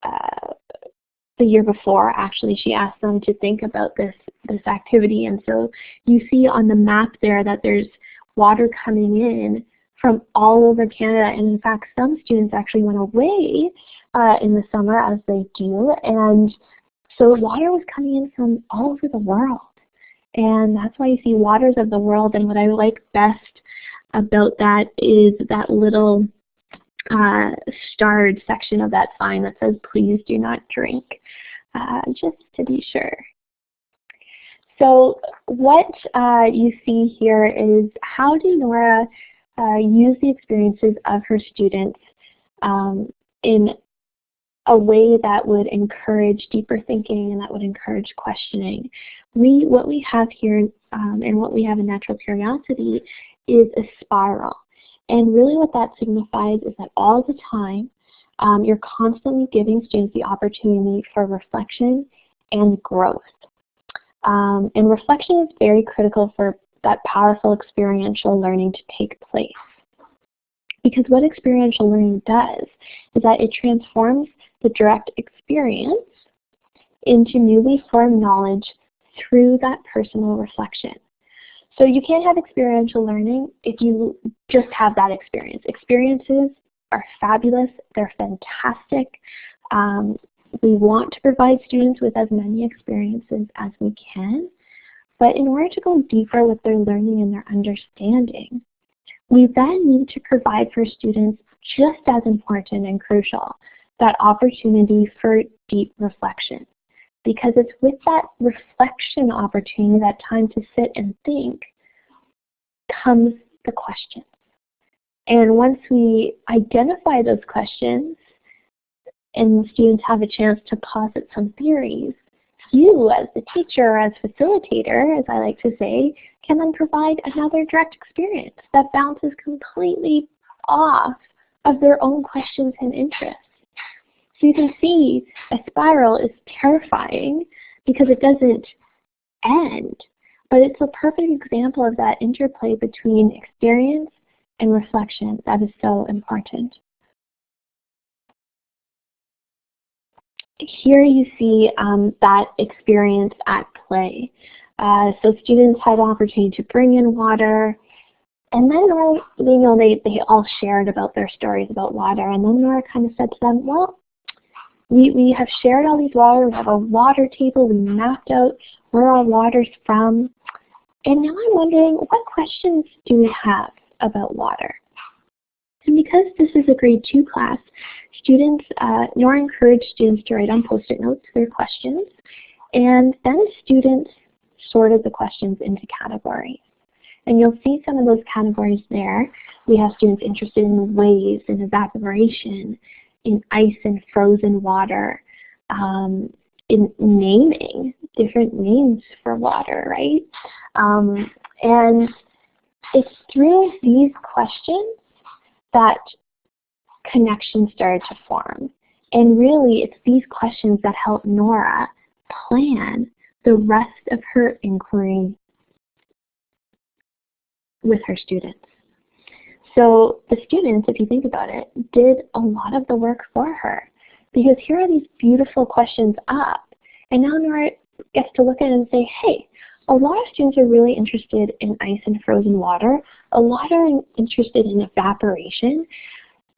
the year before, actually, she asked them to think about this activity. And so you see on the map there that there's water coming in from all over Canada, and in fact some students actually went away in the summer, as they do, and so water was coming in from all over the world. And that's why you see waters of the world. And what I like best about that is that little starred section of that sign that says, "Please do not drink," just to be sure. So what you see here is, how did Nora use the experiences of her students in a way that would encourage deeper thinking and that would encourage questioning. What we have here and what we have in natural curiosity is a spiral. And really what that signifies is that all the time you're constantly giving students the opportunity for reflection and growth. And reflection is very critical for that powerful experiential learning to take place. Because what experiential learning does is that it transforms the direct experience into newly formed knowledge through that personal reflection. So you can't have experiential learning if you just have that experience. Experiences are fabulous. They're fantastic. We want to provide students with as many experiences as we can. But in order to go deeper with their learning and their understanding, we then need to provide for students, just as important and crucial, that opportunity for deep reflection. Because it's with that reflection opportunity, that time to sit and think, comes the questions. And once we identify those questions and students have a chance to posit some theories, you as the teacher, as facilitator, as I like to say, can then provide another direct experience that bounces completely off of their own questions and interests. So you can see a spiral is terrifying because it doesn't end, but it's a perfect example of that interplay between experience and reflection that is so important. Here you see that experience at play. So students had an opportunity to bring in water, and then they all shared about their stories about water, and then Nora kind of said to them, well, we have shared all these water, we have a water table, we mapped out where our water's from, and now I'm wondering, what questions do we have about water? And because this is a grade 2 class, students, Nora encouraged students to write on Post-it notes their questions, and then students sorted the questions into categories. And you'll see some of those categories there. We have students interested in waves, in evaporation, in ice and frozen water, in naming different names for water, right? And it's through these questions that connections started to form. And really, it's these questions that help Nora plan the rest of her inquiry with her students. So the students, if you think about it, did a lot of the work for her, because here are these beautiful questions up, and now Nora gets to look at it and say, hey, a lot of students are really interested in ice and frozen water, a lot are interested in evaporation,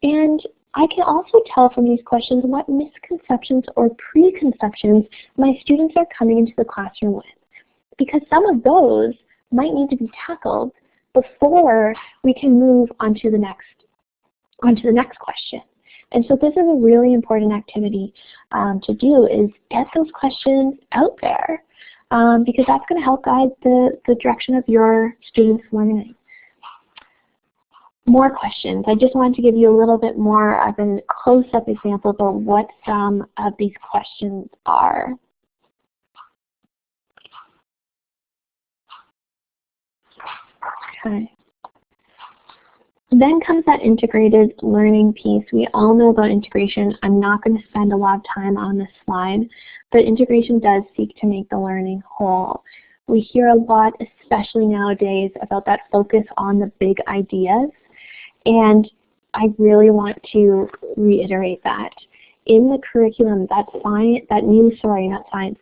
and I can also tell from these questions what misconceptions or preconceptions my students are coming into the classroom with, because some of those might need to be tackled before we can move on to the next question. And so this is a really important activity to do, is get those questions out there, because that's going to help guide the direction of your students' learning. More questions. I just wanted to give you a little bit more of a close-up example of what some of these questions are. Okay. Then comes that integrated learning piece. We all know about integration. I'm not going to spend a lot of time on this slide, but integration does seek to make the learning whole. We hear a lot, especially nowadays, about that focus on the big ideas, and I really want to reiterate that. In the curriculum,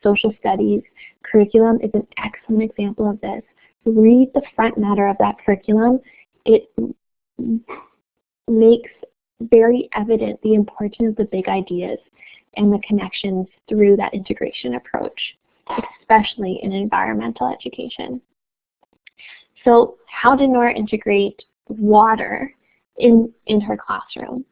social studies curriculum is an excellent example of this. Read the front matter of that curriculum. It makes very evident the importance of the big ideas and the connections through that integration approach, especially in environmental education. So how did Nora integrate water in her classroom?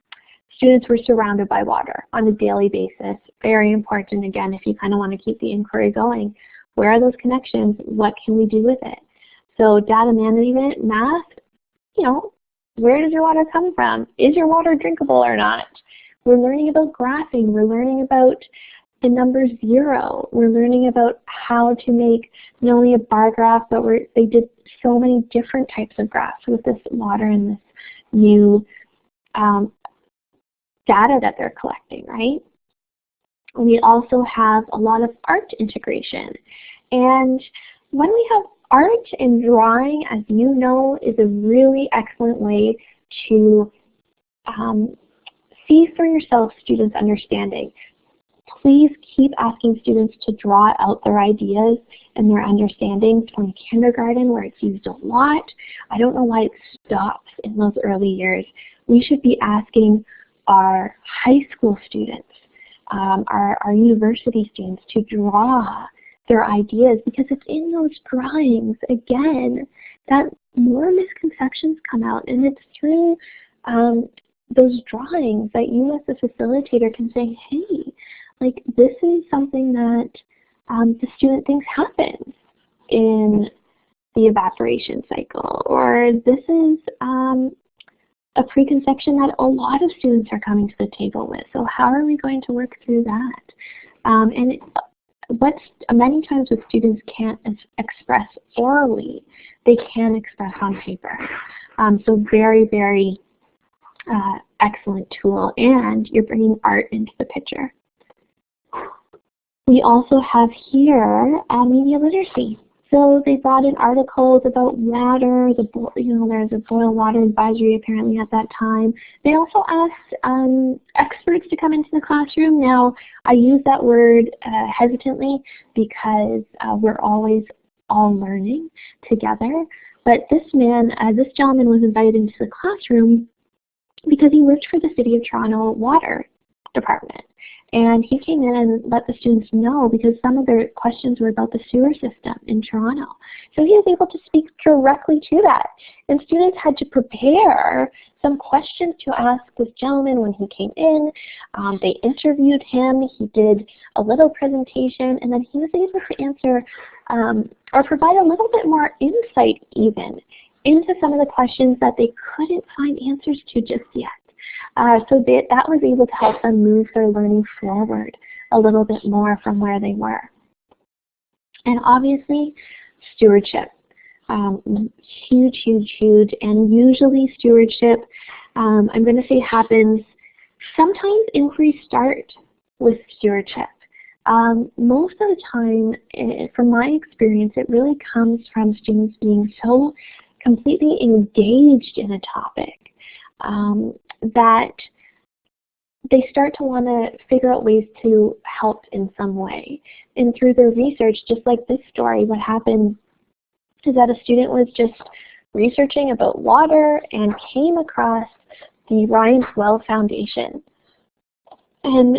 Students were surrounded by water on a daily basis. Very important, again, if you kind of want to keep the inquiry going. Where are those connections? What can we do with it? So data management, math, where does your water come from? Is your water drinkable or not? We're learning about graphing. We're learning about the number 0. We're learning about how to make not only a bar graph, but they did so many different types of graphs with this water and this new data that they're collecting, right? We also have a lot of art integration. And when we have art and drawing, as you know, is a really excellent way to see for yourself students' understanding. Please keep asking students to draw out their ideas and their understandings from kindergarten, where it's used a lot. I don't know why it stops in those early years. We should be asking our high school students, our university students, to draw their ideas, because it's in those drawings, again, that more misconceptions come out, and it's through those drawings that you as the facilitator can say, hey, like, this is something that the student thinks happens in the evaporation cycle, or this is a preconception that a lot of students are coming to the table with. So how are we going to work through that? Many times what students can't express orally, they can express on paper. So very, very excellent tool, and you're bringing art into the picture. We also have here media literacy. So they brought in articles about water. There's a boil water advisory apparently at that time. They also asked experts to come into the classroom. Now, I use that word hesitantly, because we're always all learning together. But this gentleman was invited into the classroom because he worked for the City of Toronto Water Department. And he came in and let the students know, because some of their questions were about the sewer system in Toronto. So he was able to speak directly to that. And students had to prepare some questions to ask this gentleman when he came in. They interviewed him. He did a little presentation, and then he was able to answer or provide a little bit more insight even into some of the questions that they couldn't find answers to just yet. So that was able to help them move their learning forward a little bit more from where they were. And obviously, stewardship. Huge, huge, huge. And usually stewardship, I'm going to say, happens sometimes inquiries start with stewardship. Most of the time, from my experience, it really comes from students being so completely engaged in a topic that they start to want to figure out ways to help in some way. And through their research, just like this story, what happened is that a student was just researching about water and came across the Ryan's Well Foundation, and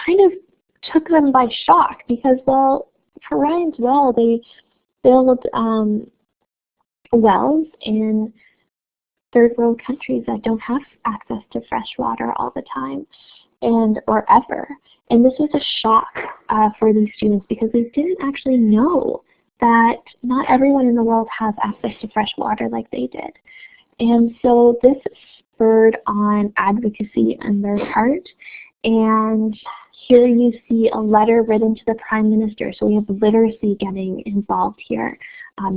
kind of took them by shock because, well, for Ryan's Well, they build wells in third world countries that don't have access to fresh water all the time or ever. And this was a shock for these students because they didn't actually know that not everyone in the world has access to fresh water like they did. And so this spurred on advocacy on their part. And here you see a letter written to the Prime Minister. So we have literacy getting involved here,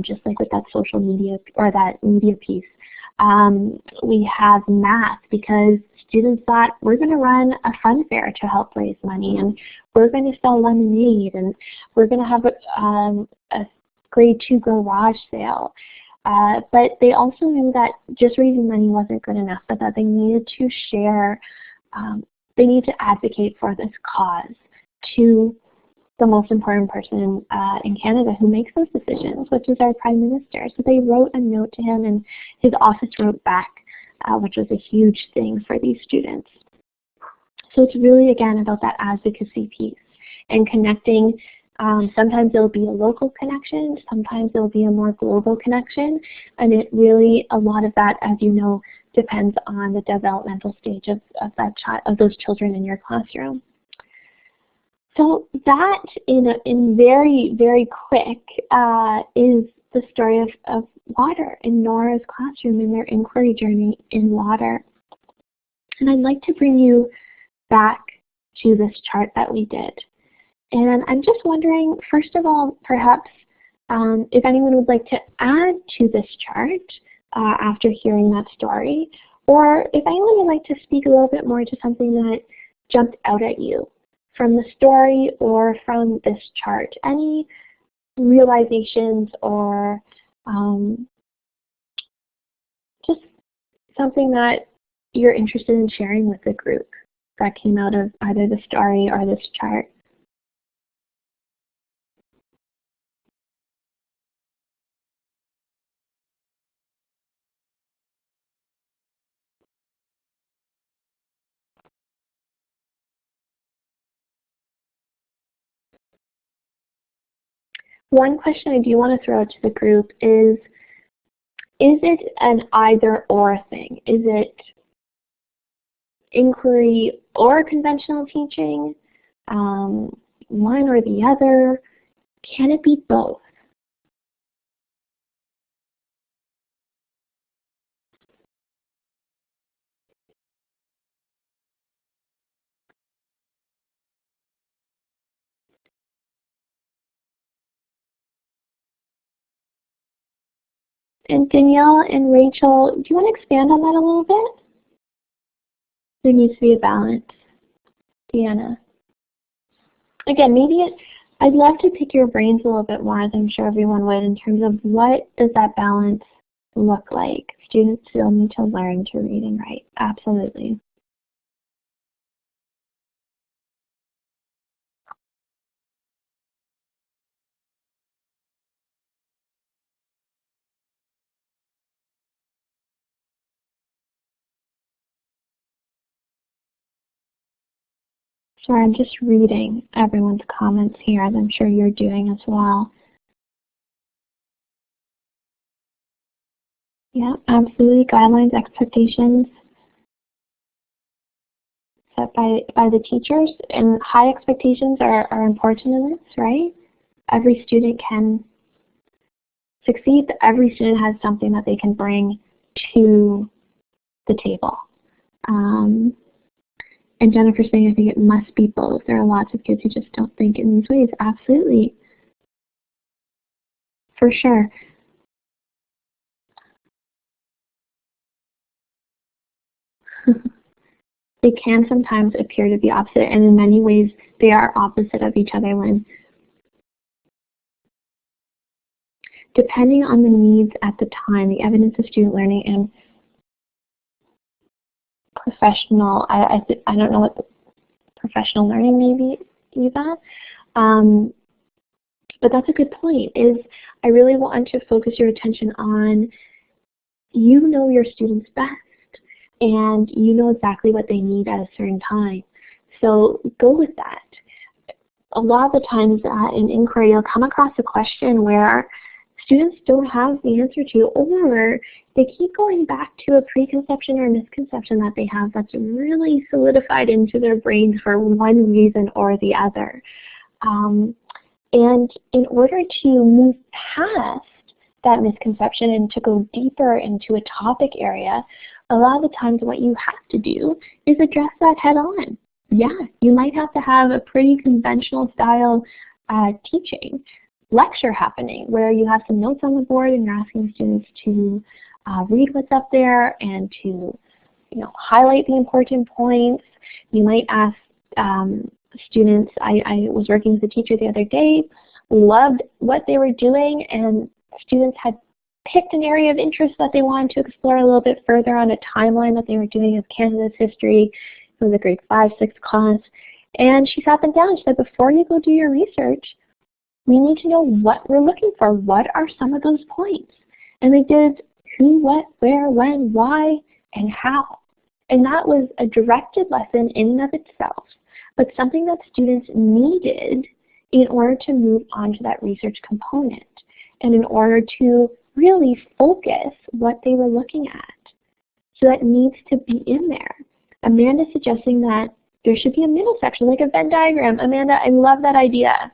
just like with that social media or that media piece. We have math because students thought we're going to run a fun fair to help raise money, and we're going to sell lemonade, and we're going to have a grade 2 garage sale. But they also knew that just raising money wasn't good enough, but that they needed to share, they need to advocate for this cause to the most important person in Canada who makes those decisions, which is our Prime Minister. So they wrote a note to him, and his office wrote back, which was a huge thing for these students. So it's really, again, about that advocacy piece and connecting. Sometimes it'll be a local connection, sometimes it'll be a more global connection, and it really, a lot of that, as you know, depends on the developmental stage of those children in your classroom. So that, in very, very quick, is the story of water in Nora's classroom and their inquiry journey in water. And I'd like to bring you back to this chart that we did. And I'm just wondering, first of all, perhaps if anyone would like to add to this chart after hearing that story, or if anyone would like to speak a little bit more to something that jumped out at you from the story or from this chart. Any realizations or just something that you're interested in sharing with the group that came out of either the story or this chart? One question I do want to throw out to the group is it an either-or thing? Is it inquiry or conventional teaching, one or the other? Can it be both? And Danielle and Rachel, do you want to expand on that a little bit? There needs to be a balance. Deanna. Again, I'd love to pick your brains a little bit more, as I'm sure everyone would, in terms of what does that balance look like? Students still need to learn to read and write. Absolutely. Sorry, I'm just reading everyone's comments here, as I'm sure you're doing as well. Yeah, absolutely. Guidelines, expectations set by the teachers, and high expectations are important in this, right? Every student can succeed. Every student has something that they can bring to the table. And Jennifer's saying, I think it must be both. There are lots of kids who just don't think in these ways. Absolutely. For sure. They can sometimes appear to be opposite, and in many ways they are opposite of each other when, depending on the needs at the time, the evidence of student learning and professional, I don't know what the professional learning may be, Eva, but that's a good point, is I really want to focus your attention on, you know your students best. and you know exactly what they need at a certain time. So go with that. A lot of the times in inquiry, you'll come across a question where students don't have the answer to, or they keep going back to a preconception or misconception that they have that's really solidified into their brains for one reason or the other. And in order to move past that misconception and to go deeper into a topic area, a lot of the times what you have to do is address that head on. Yeah, you might have to have a pretty conventional style teaching lecture happening where you have some notes on the board and you're asking students to read what's up there and to highlight the important points. You might ask students, I was working with a teacher the other day, loved what they were doing, and students had picked an area of interest that they wanted to explore a little bit further on a timeline that they were doing of Canada's history. It was a grade 5, 6 class. And she sat them down and she said, before you go do your research, we need to know what we're looking for. What are some of those points? And they did who, what, where, when, why, and how. And that was a directed lesson in and of itself, but something that students needed in order to move on to that research component and in order to really focus what they were looking at. So that needs to be in there. Amanda's suggesting that there should be a middle section, like a Venn diagram. Amanda, I love that idea.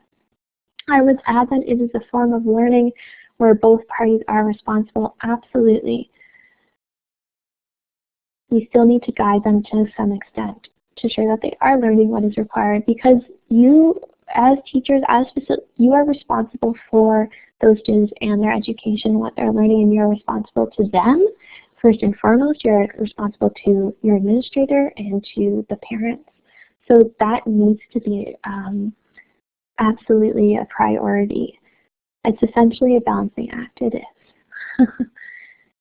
I would add that it is a form of learning where both parties are responsible. Absolutely. We still need to guide them to some extent to ensure that they are learning what is required, because you, as teachers, you are responsible for those students and their education, what they're learning, and you're responsible to them. First and foremost, you're responsible to your administrator and to the parents. So that needs to be absolutely a priority. It's essentially a balancing act, it is.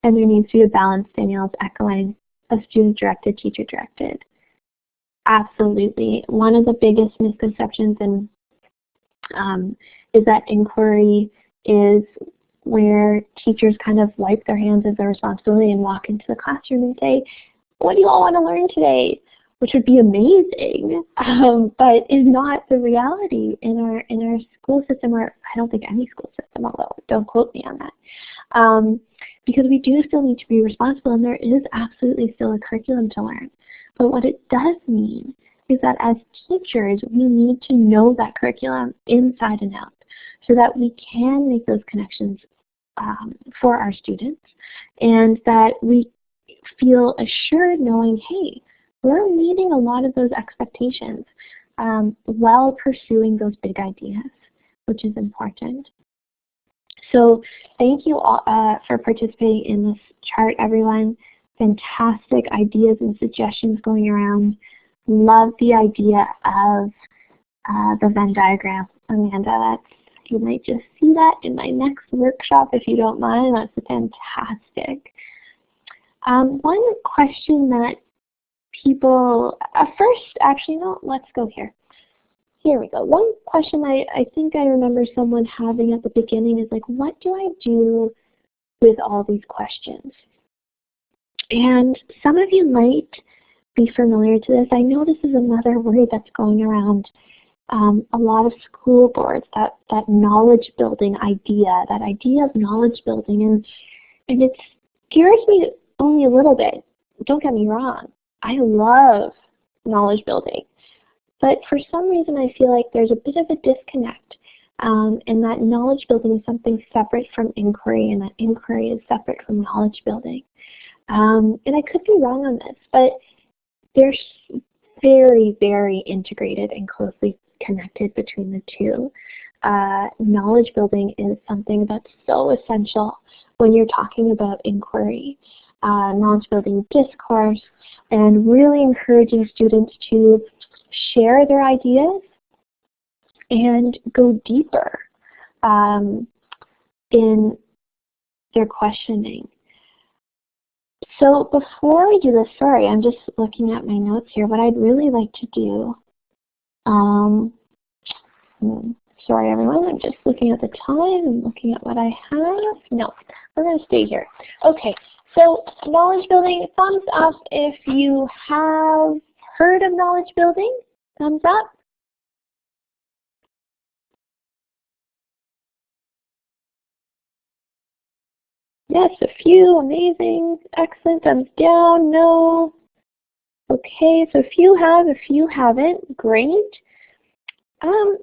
And there needs to be a balance, Danielle's echoing, of student-directed, teacher-directed. Absolutely. One of the biggest misconceptions is that inquiry is where teachers kind of wipe their hands of their responsibility and walk into the classroom and say, what do you all want to learn today? Which would be amazing, but is not the reality in our school system, or I don't think any school system, although don't quote me on that. Because we do still need to be responsible, and there is absolutely still a curriculum to learn. But what it does mean is that as teachers, we need to know that curriculum inside and out so that we can make those connections for our students, and that we feel assured knowing, hey, we're meeting a lot of those expectations while pursuing those big ideas, which is important. So thank you all for participating in this chart, everyone. Fantastic ideas and suggestions going around. Love the idea of the Venn diagram, Amanda. You might just see that in my next workshop if you don't mind. That's fantastic. One question that people, first, actually, no, let's go here. Here we go. One question I think I remember someone having at the beginning is like, what do I do with all these questions? And some of you might be familiar to this. I know this is another word that's going around a lot of school boards, that knowledge building idea, that idea of knowledge building. And it scares me only a little bit. Don't get me wrong. I love knowledge building. But for some reason, I feel like there's a bit of a disconnect, and that knowledge building is something separate from inquiry, and that inquiry is separate from knowledge building. And I could be wrong on this, but they're very, very integrated and closely connected between the two. Knowledge building is something that's so essential when you're talking about inquiry. Knowledge building discourse, and really encouraging students to share their ideas and go deeper in their questioning. So before we do this, sorry, I'm just looking at my notes here. What I'd really like to do, sorry everyone, I'm just looking at the time and looking at what I have. No, we're going to stay here. Okay, So knowledge building, thumbs up if you have heard of knowledge building. Thumbs up. Yes, a few, amazing, excellent, thumbs down, no. Okay, so a few have, a few haven't, great. Thumbs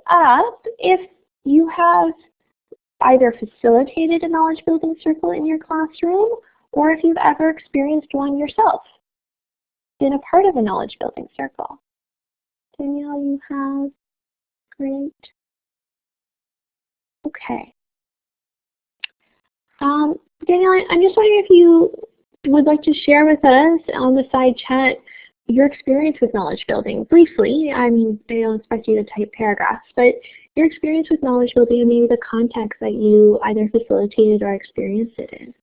up if you have either facilitated a knowledge building circle in your classroom or if you've ever experienced one yourself, been a part of a knowledge building circle. Danielle, you have, great. Okay. Danielle, I'm just wondering if you would like to share with us on the side chat your experience with knowledge building briefly. I mean, they don't expect you to type paragraphs, but your experience with knowledge building and maybe the context that you either facilitated or experienced it in.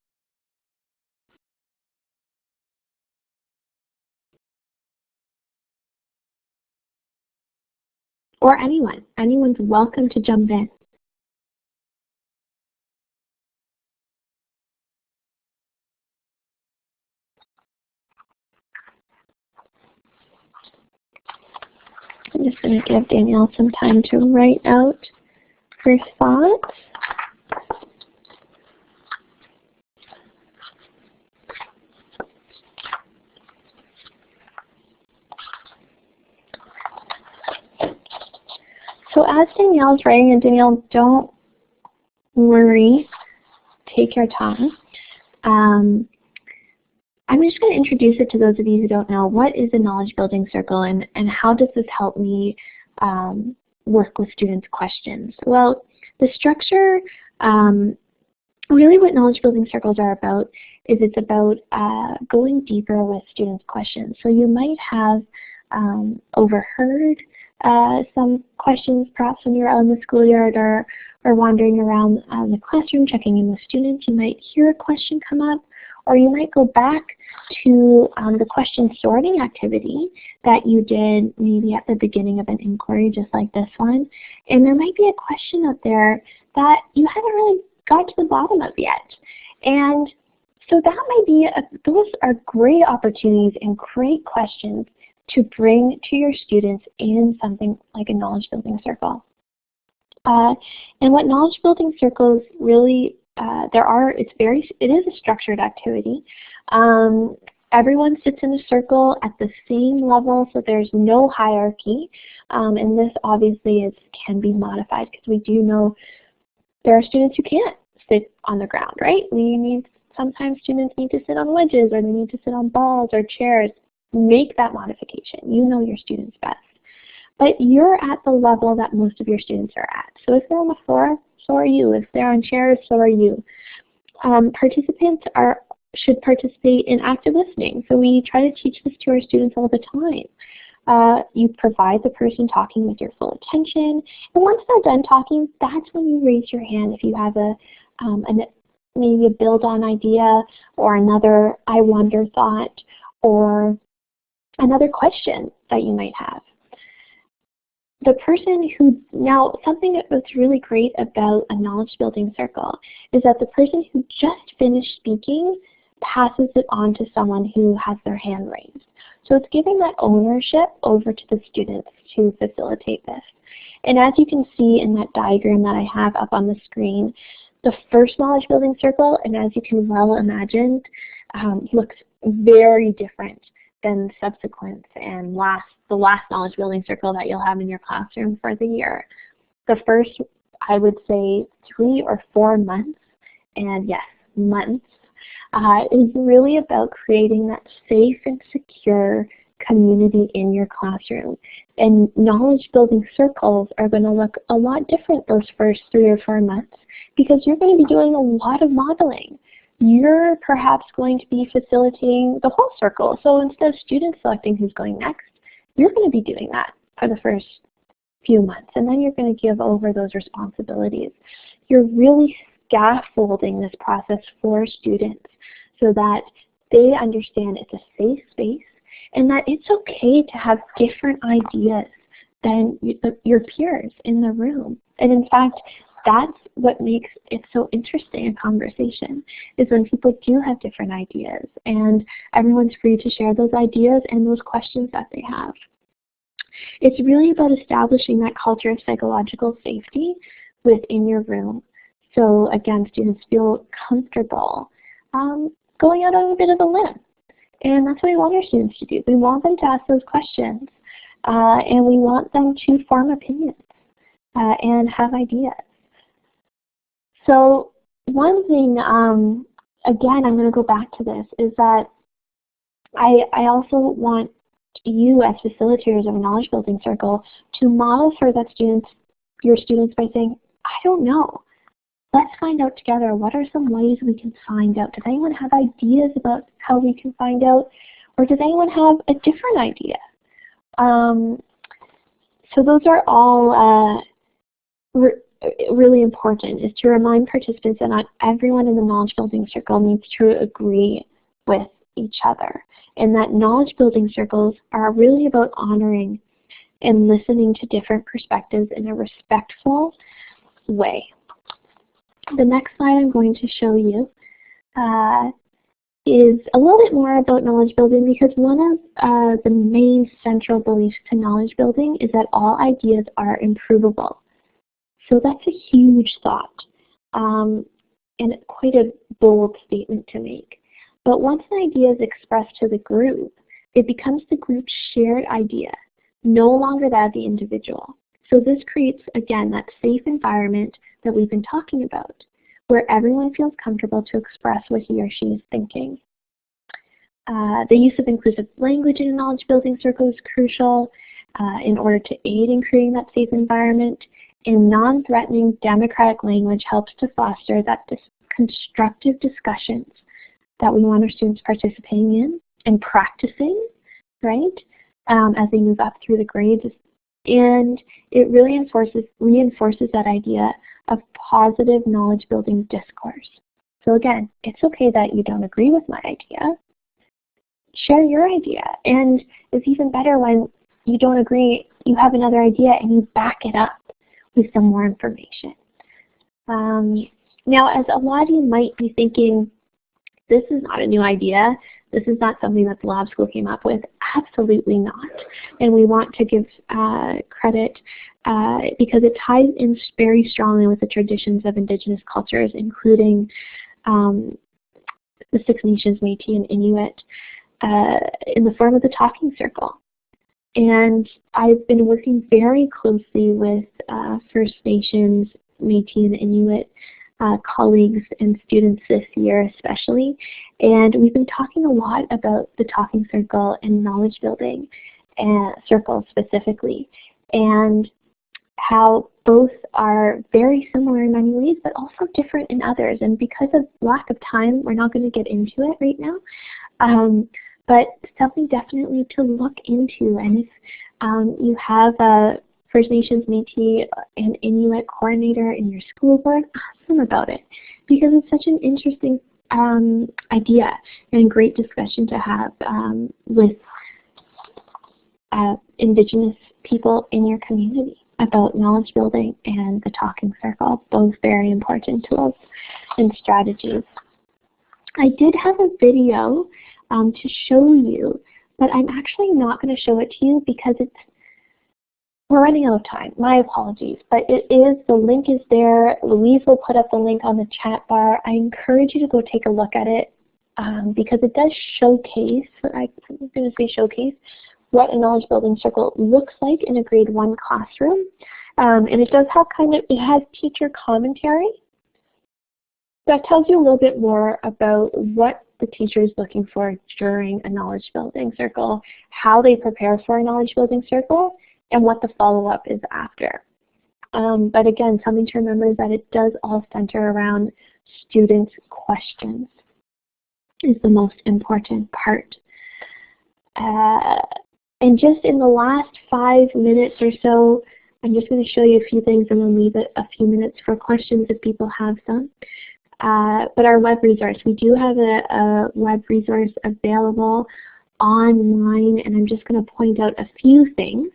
Or anyone. Anyone's welcome to jump in. I'm just going to give Danielle some time to write out her thoughts. So as Danielle's writing, and Danielle, don't worry, take your time. I'm just going to introduce it to those of you who don't know. What is a knowledge building circle and how does this help me work with students' questions? Well, the structure, really what knowledge building circles are about is it's about going deeper with students' questions. So you might have overheard some questions perhaps when you're out in the schoolyard or wandering around the classroom checking in with students. You might hear a question come up, or you might go back to the question sorting activity that you did maybe at the beginning of an inquiry, just like this one. And there might be a question up there that you haven't really got to the bottom of yet. And so that might be, those are great opportunities and great questions to bring to your students in something like a knowledge building circle. And what knowledge building circles really it is a structured activity. Everyone sits in a circle at the same level, so there's no hierarchy. And this obviously can be modified because we do know there are students who can't sit on the ground, right? Sometimes students need to sit on wedges, or they need to sit on balls or chairs. Make that modification. You know your students best. But you're at the level that most of your students are at. So if they're on the floor, so are you. If they're on chairs, so are you. Participants should participate in active listening. So we try to teach this to our students all the time. You provide the person talking with your full attention. And once they're done talking, that's when you raise your hand if you have maybe a build-on idea or another I wonder thought or another question that you might have. The person now something that's really great about a knowledge building circle is that the person who just finished speaking passes it on to someone who has their hand raised. So it's giving that ownership over to the students to facilitate this. And as you can see in that diagram that I have up on the screen, the first knowledge building circle, and as you can well imagine, looks very different than subsequent and the last knowledge building circle that you'll have in your classroom for the year. The first, I would say, 3 or 4 months, and yes, months, is really about creating that safe and secure community in your classroom. And knowledge building circles are going to look a lot different those first 3 or 4 months because you're going to be doing a lot of modeling. You're perhaps going to be facilitating the whole circle. So instead of students selecting who's going next, you're going to be doing that for the first few months. And then you're going to give over those responsibilities. You're really scaffolding this process for students so that they understand it's a safe space and that it's okay to have different ideas than your peers in the room. And in fact, that's what makes it so interesting a conversation is when people do have different ideas and everyone's free to share those ideas and those questions that they have. It's really about establishing that culture of psychological safety within your room. So again, students feel comfortable going out on a bit of a limb. And that's what we want our students to do. We want them to ask those questions, and we want them to form opinions and have ideas. So one thing, again, I'm going to go back to this, is that I also want you as facilitators of a knowledge building circle to model for your students by saying, I don't know. Let's find out together. What are some ways we can find out? Does anyone have ideas about how we can find out? Or does anyone have a different idea? So those are all really important, is to remind participants that not everyone in the knowledge building circle needs to agree with each other, and that knowledge building circles are really about honoring and listening to different perspectives in a respectful way. The next slide I'm going to show you is a little bit more about knowledge building, because one of the main central beliefs to knowledge building is that all ideas are improvable. So that's a huge thought, and quite a bold statement to make. But once an idea is expressed to the group, it becomes the group's shared idea, no longer that of the individual. So this creates, again, that safe environment that we've been talking about, where everyone feels comfortable to express what he or she is thinking. The use of inclusive language in a knowledge building circle is crucial in order to aid in creating that safe environment. And non-threatening democratic language helps to foster that constructive discussions that we want our students participating in and practicing, right, as they move up through the grades. And it really reinforces that idea of positive knowledge building discourse. So again, it's okay that you don't agree with my idea. Share your idea. And it's even better when you don't agree, you have another idea and you back it up with some more information. Now, as a lot of you might be thinking, this is not a new idea. This is not something that the lab school came up with. Absolutely not. And we want to give credit because it ties in very strongly with the traditions of Indigenous cultures, including the Six Nations, Métis, and Inuit, in the form of the talking circle. And I've been working very closely with First Nations, Métis, and Inuit colleagues and students this year especially, and we've been talking a lot about the talking circle and knowledge building circles specifically, and how both are very similar in many ways but also different in others. And because of lack of time, we're not going to get into it right now, but something definitely to look into. And if you have a First Nations, Métis, and Inuit coordinator in your school board, ask them about it, because it's such an interesting idea and great discussion to have with Indigenous people in your community about knowledge building and the talking circle, both very important tools and strategies. I did have a video to show you, but I'm actually not going to show it to you because we're running out of time. My apologies, but the link is there. Louise will put up the link on the chat bar. I encourage you to go take a look at it because it does showcase, I'm going to say showcase, what a knowledge building circle looks like in a grade 1 classroom. And it does have it has teacher commentary that tells you a little bit more about what the teacher is looking for during a knowledge building circle, how they prepare for a knowledge building circle, and what the follow-up is after. But again, something to remember is that it does all center around student questions is the most important part. And just in the last 5 minutes or so, I'm just going to show you a few things and then leave it a few minutes for questions if people have some. But our web resource, we do have a web resource available online, and I'm just going to point out a few things.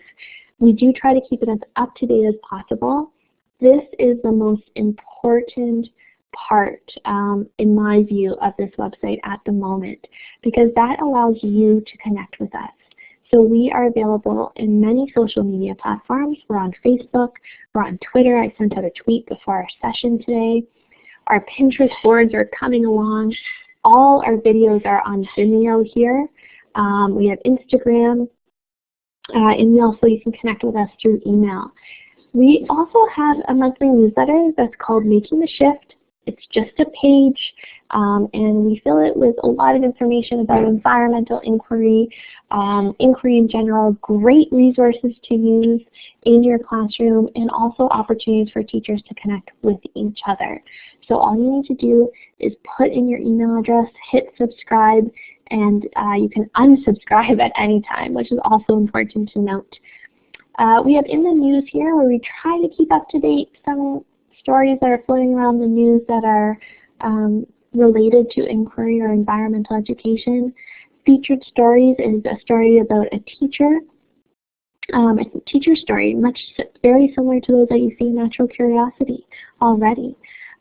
We do try to keep it as up to date as possible, this is the most important part, in my view, of this website at the moment, because that allows you to connect with us. So we are available in many social media platforms. We're on Facebook, we're on Twitter. I sent out a tweet before our session today. Our Pinterest boards are coming along. All our videos are on Vimeo here. We have Instagram, and also you can connect with us through email. We also have a monthly newsletter that's called Making the Shift. It's just a page, and we fill it with a lot of information about environmental inquiry, inquiry in general, great resources to use in your classroom, and also opportunities for teachers to connect with each other. So all you need to do is put in your email address, hit subscribe, and you can unsubscribe at any time, which is also important to note. We have in the news here where we try to keep up to date some stories that are floating around the news that are related to inquiry or environmental education. Featured Stories is a story about a teacher. It's a teacher story, very similar to those that you see in Natural Curiosity already.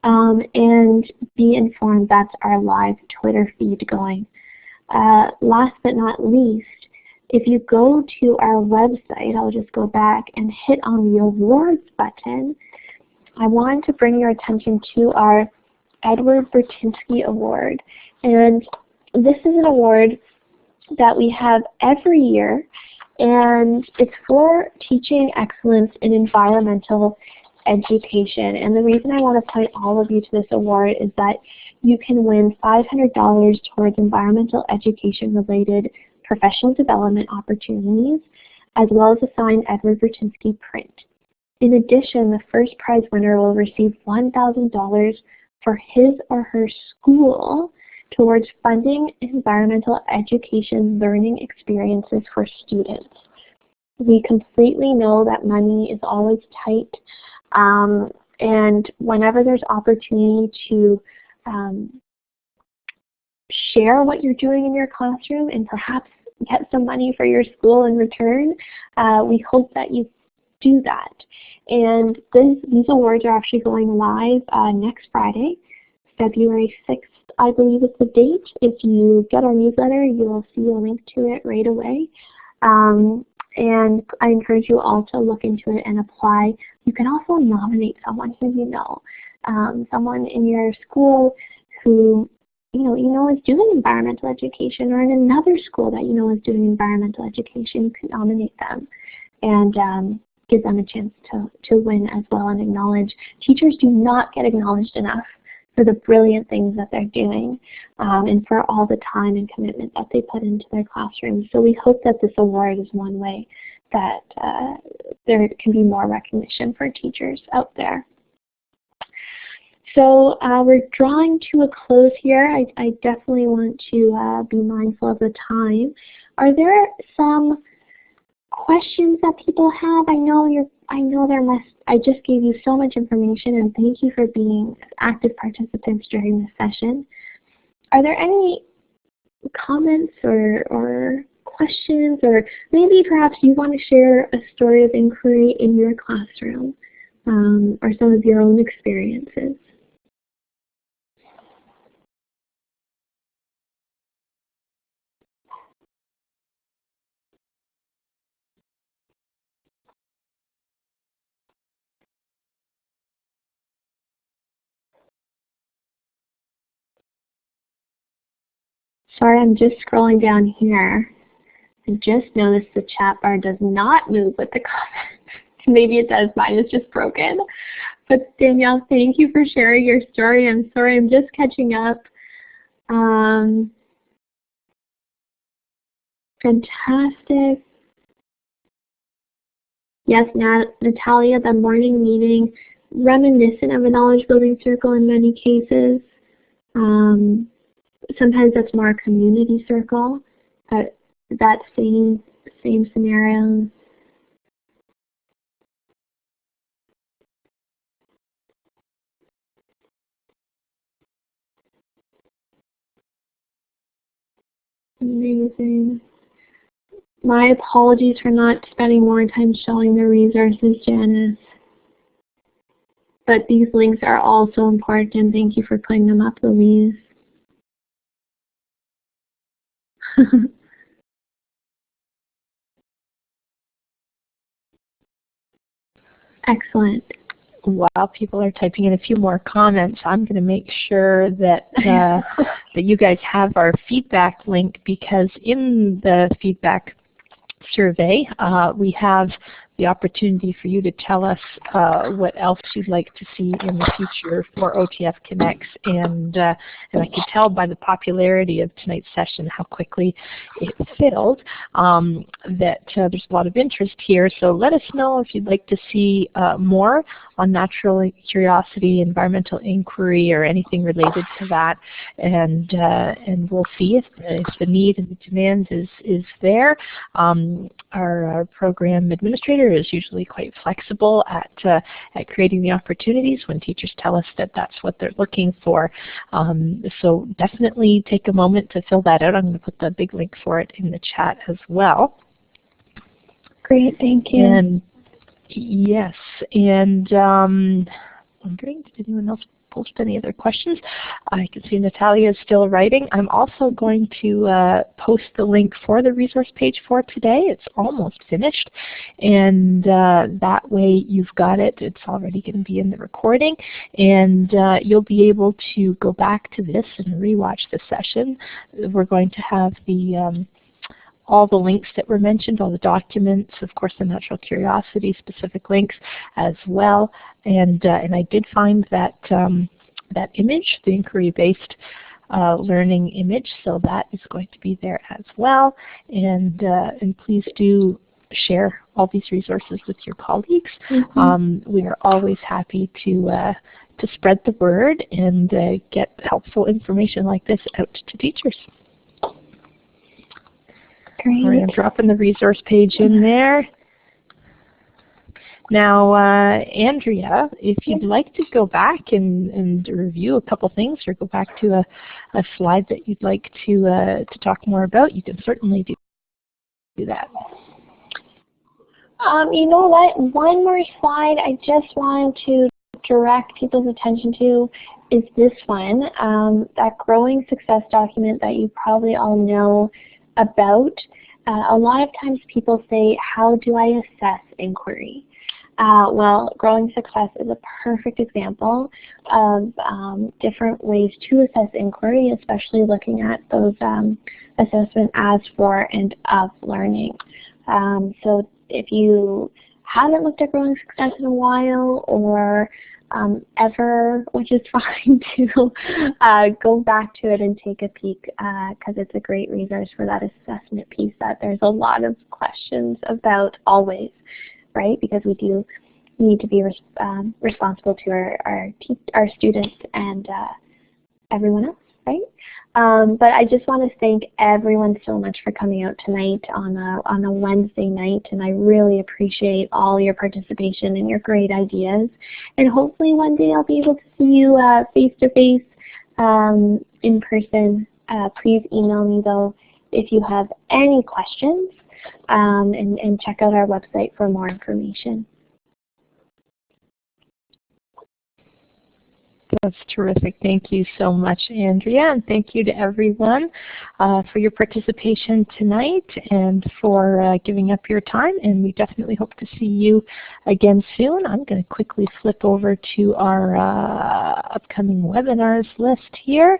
And Be Informed, that's our live Twitter feed going. Last but not least, if you go to our website, I'll just go back and hit on the awards button. I want to bring your attention to our Edward Bertinsky Award. And this is an award that we have every year, and it's for teaching excellence in environmental education. And the reason I want to point all of you to this award is that you can win $500 towards environmental education related professional development opportunities, as well as a signed Edward Bertinsky print. In addition, the first prize winner will receive $1,000 for his or her school towards funding environmental education learning experiences for students. We completely know that money is always tight, and whenever there's opportunity to share what you're doing in your classroom and perhaps get some money for your school in return, we hope that you do that. And these awards are actually going live next Friday, February 6th, I believe is the date. If you get our newsletter, you'll see a link to it right away. And I encourage you all to look into it and apply. You can also nominate someone who you know, someone in your school who you know is doing environmental education, or in another school that you know is doing environmental education. You can nominate them and give them a chance to win as well and acknowledge. Teachers do not get acknowledged enough for the brilliant things that they're doing and for all the time and commitment that they put into their classrooms. So we hope that this award is one way that there can be more recognition for teachers out there. So we're drawing to a close here. I definitely want to be mindful of the time. Are there some questions that people have? I just gave you so much information, and thank you for being active participants during this session. Are there any comments or questions, or maybe perhaps you want to share a story of inquiry in your classroom or some of your own experiences? Sorry, I'm just scrolling down here. I just noticed the chat bar does not move with the comments. Maybe it does, mine is just broken. But Danielle, thank you for sharing your story. I'm sorry, I'm just catching up. Fantastic. Yes, Natalia, the morning meeting, reminiscent of a knowledge building circle in many cases. Sometimes that's more a community circle, but that same scenario. Amazing. My apologies for not spending more time showing the resources, Janice. but these links are also important. Thank you for putting them up, Louise. Excellent. While people are typing in a few more comments, I'm going to make sure that that you guys have our feedback link, because in the feedback survey we have the opportunity for you to tell us what else you'd like to see in the future for OTF Connects, and I can tell by the popularity of tonight's session how quickly it filled that there's a lot of interest here. So let us know if you'd like to see more on natural curiosity, environmental inquiry, or anything related to that, and we'll see if the need and the demand is there. Our program administrator is usually quite flexible at creating the opportunities when teachers tell us that that's what they're looking for. So definitely take a moment to fill that out. I'm going to put the big link for it in the chat as well. Great, thank you. And yes, and wondering, did anyone else post any other questions? I can see Natalia is still writing. I'm also going to post the link for the resource page for today. It's almost finished, and that way you've got it. It's already going to be in the recording, and you'll be able to go back to this and rewatch the session. We're going to have the all the links that were mentioned, all the documents, of course the natural curiosity specific links as well. And I did find that that image, the inquiry-based learning image, so that is going to be there as well. And please do share all these resources with your colleagues. We are always happy to spread the word and get helpful information like this out to teachers. Great. All right, I'm dropping the resource page in there. Now, Andrea, if you'd like to go back and review a couple things, or go back to a slide that you'd like to talk more about, you can certainly do that. You know what? One more slide I just wanted to direct people's attention to is this one, that growing success document that you probably all know about. A lot of times people say, how do I assess inquiry? Well, growing success is a perfect example of different ways to assess inquiry, especially looking at those assessment as for and of learning. So if you haven't looked at growing success in a while, or ever, which is fine too, go back to it and take a peek, because it's a great resource for that assessment piece that there's a lot of questions about always, right? Because we do need to be responsible to our students and everyone else, right? But I just want to thank everyone so much for coming out tonight on a Wednesday night, and I really appreciate all your participation and your great ideas. And hopefully one day I'll be able to see you face to face in person. Please email me though if you have any questions, and check out our website for more information. That's terrific. Thank you so much, Andrea, and thank you to everyone for your participation tonight and for giving up your time, and we definitely hope to see you again soon. I'm going to quickly flip over to our upcoming webinars list here.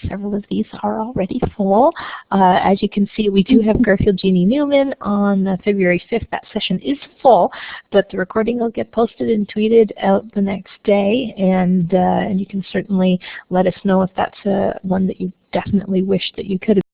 Several of these are already full. As you can see, we do have Garfield Jeannie Newman on February 5th. That session is full, but the recording will get posted and tweeted out the next day, and you can certainly let us know if that's one that you definitely wish that you could have